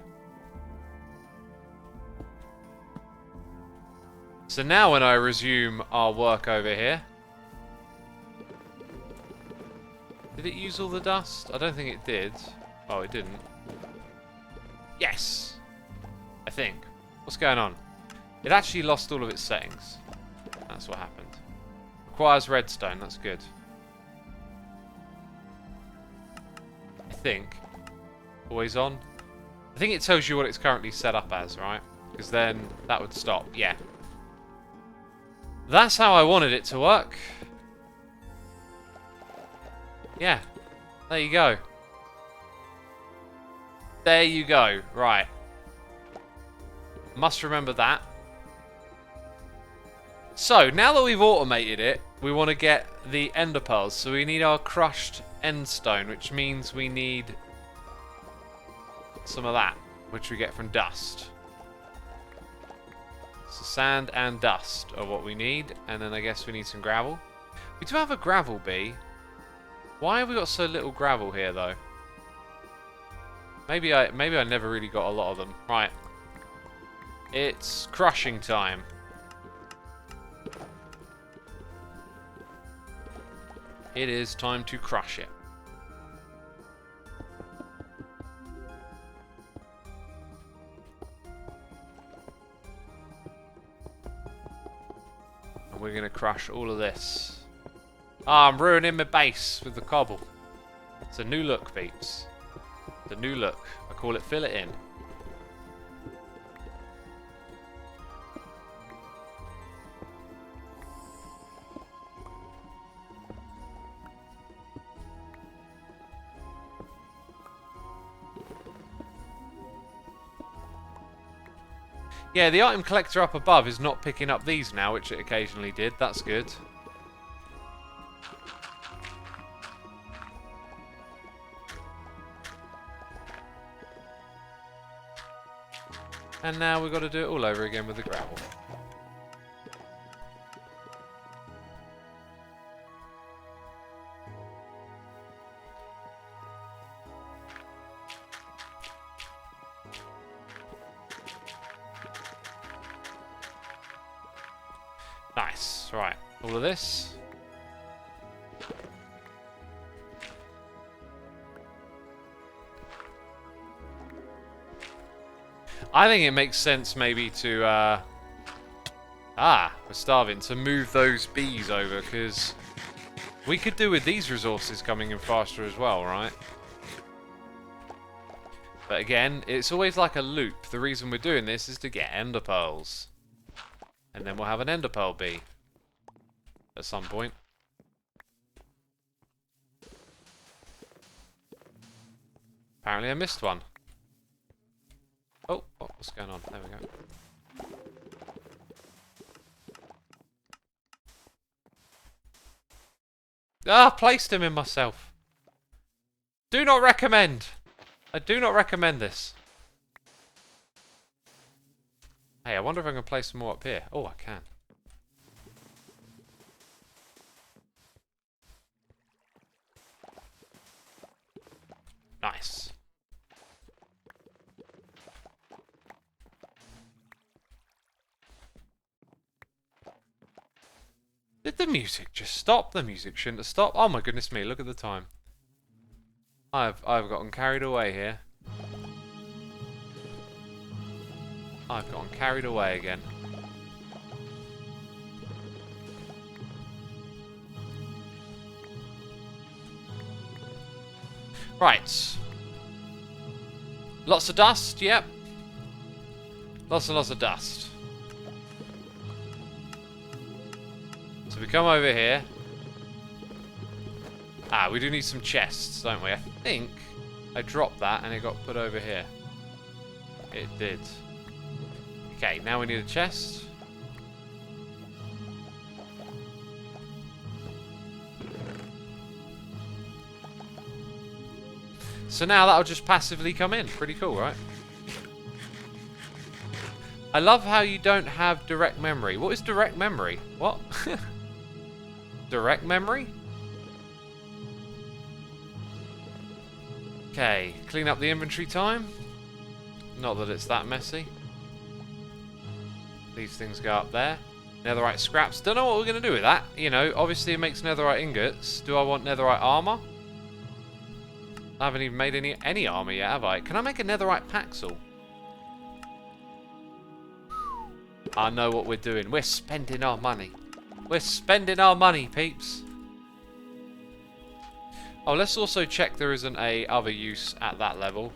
So now when I resume our work over here... Did it use all the dust? I don't think it did. Oh, it didn't. Yes! I think. What's going on? It actually lost all of its settings. That's what happened. Requires redstone, that's good. I think. Always on. I think it tells you what it's currently set up as, right? Because then that would stop. Yeah. That's how I wanted it to work. Yeah. There you go. There you go. Right. Must remember that. So, now that we've automated it, we want to get the ender pearls. So we need our crushed end stone, which means we need some of that, which we get from dust. So sand and dust are what we need, and then I guess we need some gravel. We do have a gravel bee. Why have we got so little gravel here, though? Maybe I never really got a lot of them. Right. It's crushing time. It is time to crush it. And we're going to crush all of this. Ah, I'm ruining my base with the cobble. It's a new look, peeps. It's a new look. I call it fill it in. Yeah, the item collector up above is not picking up these now, which it occasionally did. That's good. And now we've got to do it all over again with the gravel. Nice. Right. All of this. I think it makes sense maybe to, we're starving, to move those bees over, because we could do with these resources coming in faster as well, right? But again, it's always like a loop. The reason we're doing this is to get ender pearls. And then we'll have an ender pearl bee at some point. Apparently I missed one. Oh, what's going on? There we go. Ah, placed him in myself. Do not recommend. I do not recommend this. Hey, I wonder if I can place some more up here. Oh, I can. Nice. Did the music just stop? The music shouldn't have stopped. Oh my goodness me, look at the time. I've gotten carried away here. I've gotten carried away again. Right. Lots of dust, yep. Lots and lots of dust. So we come over here. Ah, we do need some chests, don't we? I think I dropped that and it got put over here. It did. Okay, now we need a chest. So now that'll just passively come in. Pretty cool, right? I love how you don't have direct memory. What is direct memory? What? Direct memory? Okay, clean up the inventory time. Not that it's that messy. These things go up there. Netherite scraps. Don't know what we're going to do with that. You know, obviously it makes netherite ingots. Do I want netherite armor? I haven't even made any armor yet, have I? Can I make a netherite paxel? I know what we're doing. We're spending our money. We're spending our money, peeps. Oh, let's also check there isn't a other use at that level.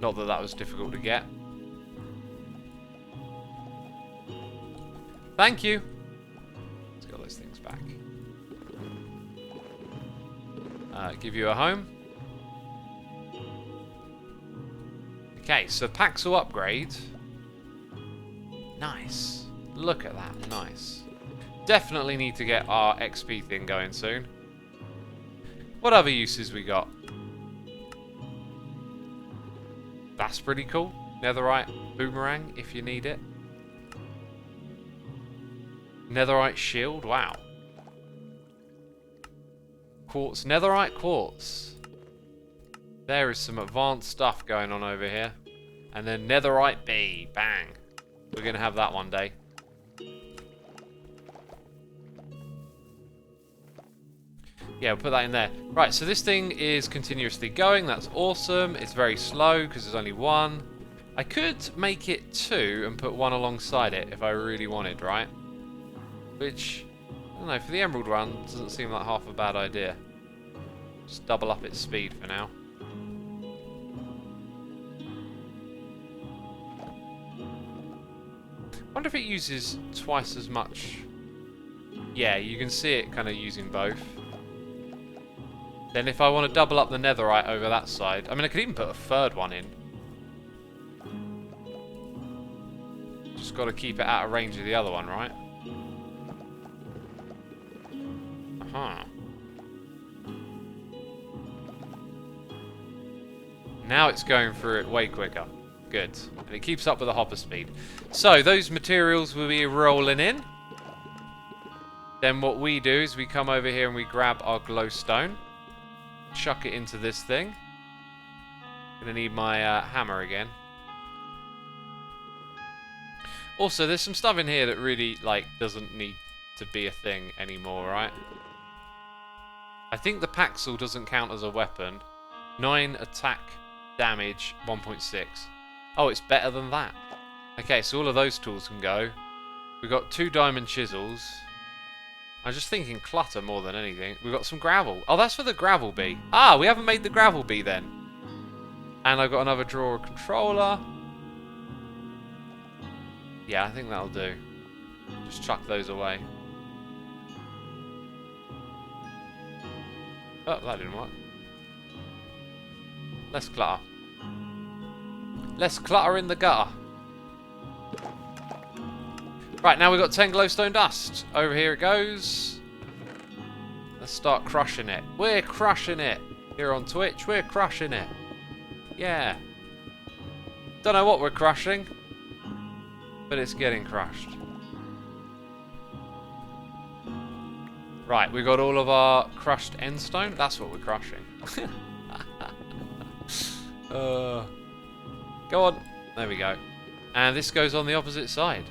Not that that was difficult to get. Thank you. Let's get those things back. Give you a home. Okay, so Paxel upgrade. Nice. Look at that. Nice. Definitely need to get our XP thing going soon. What other uses we got? That's pretty cool. Netherite boomerang if you need it. Netherright shield. Wow. Quartz. Netherite quartz. There is some advanced stuff going on over here. And then Netherite bee. Bang. We're going to have that one day. Yeah, we'll put that in there. Right, so this thing is continuously going. That's awesome. It's very slow because there's only one. I could make it 2 and put 1 alongside it if I really wanted, right? Which, I don't know, for the Emerald run, doesn't seem like half a bad idea. Just double up its speed for now. Wonder if it uses twice as much. Yeah, you can see it kind of using both. Then if I want to double up the netherite over that side, I mean I could even put a third one in. Just got to keep it out of range of the other one, right? Uh-huh. Now it's going through it way quicker. Good. And it keeps up with the hopper speed. So those materials will be rolling in. Then what we do is we come over here and we grab our glowstone. Chuck it into this thing. Gonna need my hammer again. Also, there's some stuff in here that really, like, doesn't need to be a thing anymore, right? I think the Paxel doesn't count as a weapon. 9 attack damage, 1.6. Oh, it's better than that. Okay, so all of those tools can go. We've got 2 diamond chisels. I'm just thinking clutter more than anything. We've got some gravel. Oh, that's for the gravel bee. Ah, we haven't made the gravel bee then. And I've got another drawer controller. Yeah, I think that'll do. Just chuck those away. Oh, that didn't work. Less clutter. Less clutter in the gutter. Right, now we've got 10 glowstone dust. Over here it goes. Let's start crushing it. We're crushing it. Here on Twitch, we're crushing it. Yeah. Don't know what we're crushing, but it's getting crushed. Right, we got all of our crushed endstone. That's what we're crushing. Go on. There we go. And this goes on the opposite side.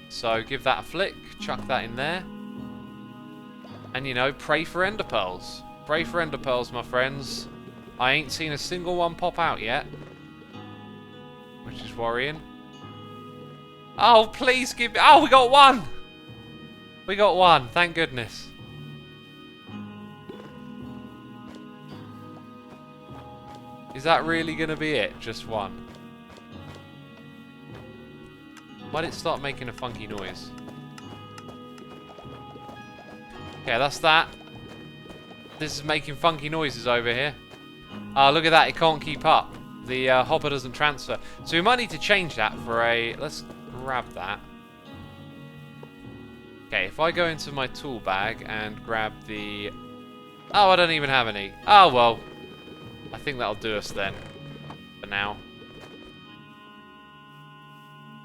So give that a flick. Chuck that in there. And, you know, pray for ender pearls. Pray for ender pearls, my friends. I ain't seen a single one pop out yet. Which is worrying. Oh, please give me... Oh, we got one! We got one. Thank goodness. Is that really going to be it? Just one? Why did it start making a funky noise? Okay, that's that. This is making funky noises over here. Ah, look at that. It can't keep up. The hopper doesn't transfer. So we might need to change that for a... Let's grab that. Okay, if I go into my tool bag and grab the... Oh, I don't even have any. Oh, well. I think that'll do us then. For now.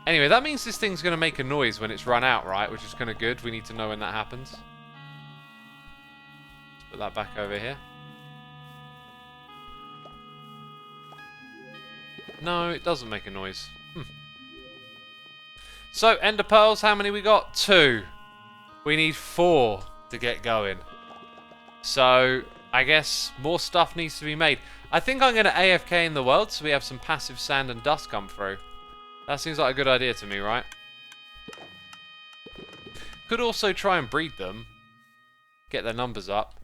Anyway, that means this thing's going to make a noise when it's run out, right? Which is kind of good. We need to know when that happens. Let's put that back over here. No, it doesn't make a noise. So, ender pearls, how many we got? 2. We need 4 to get going. So, I guess more stuff needs to be made. I think I'm going to AFK in the world so we have some passive sand and dust come through. That seems like a good idea to me, right? Could also try and breed them. Get their numbers up.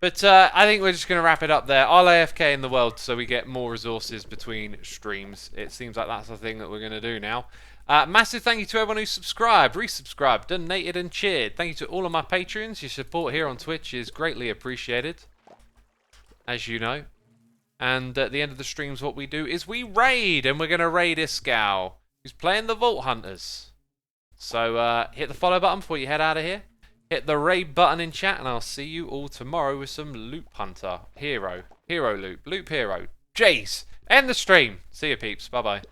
But I think we're just going to wrap it up there. I'll AFK in the world so we get more resources between streams. It seems like that's the thing that we're going to do now. Massive thank you to everyone who subscribed, resubscribed, donated and cheered. Thank you to all of my patrons. Your support here on Twitch is greatly appreciated, as you know. And at the end of the streams, what we do is we raid, and we're going to raid Iskall, who's playing the Vault Hunters. So hit the follow button before you head out of here. Hit the raid button in chat, and I'll see you all tomorrow with some Loop Hunter. Hero loop. Loop hero. Jace, end the stream. See you, peeps. Bye-bye.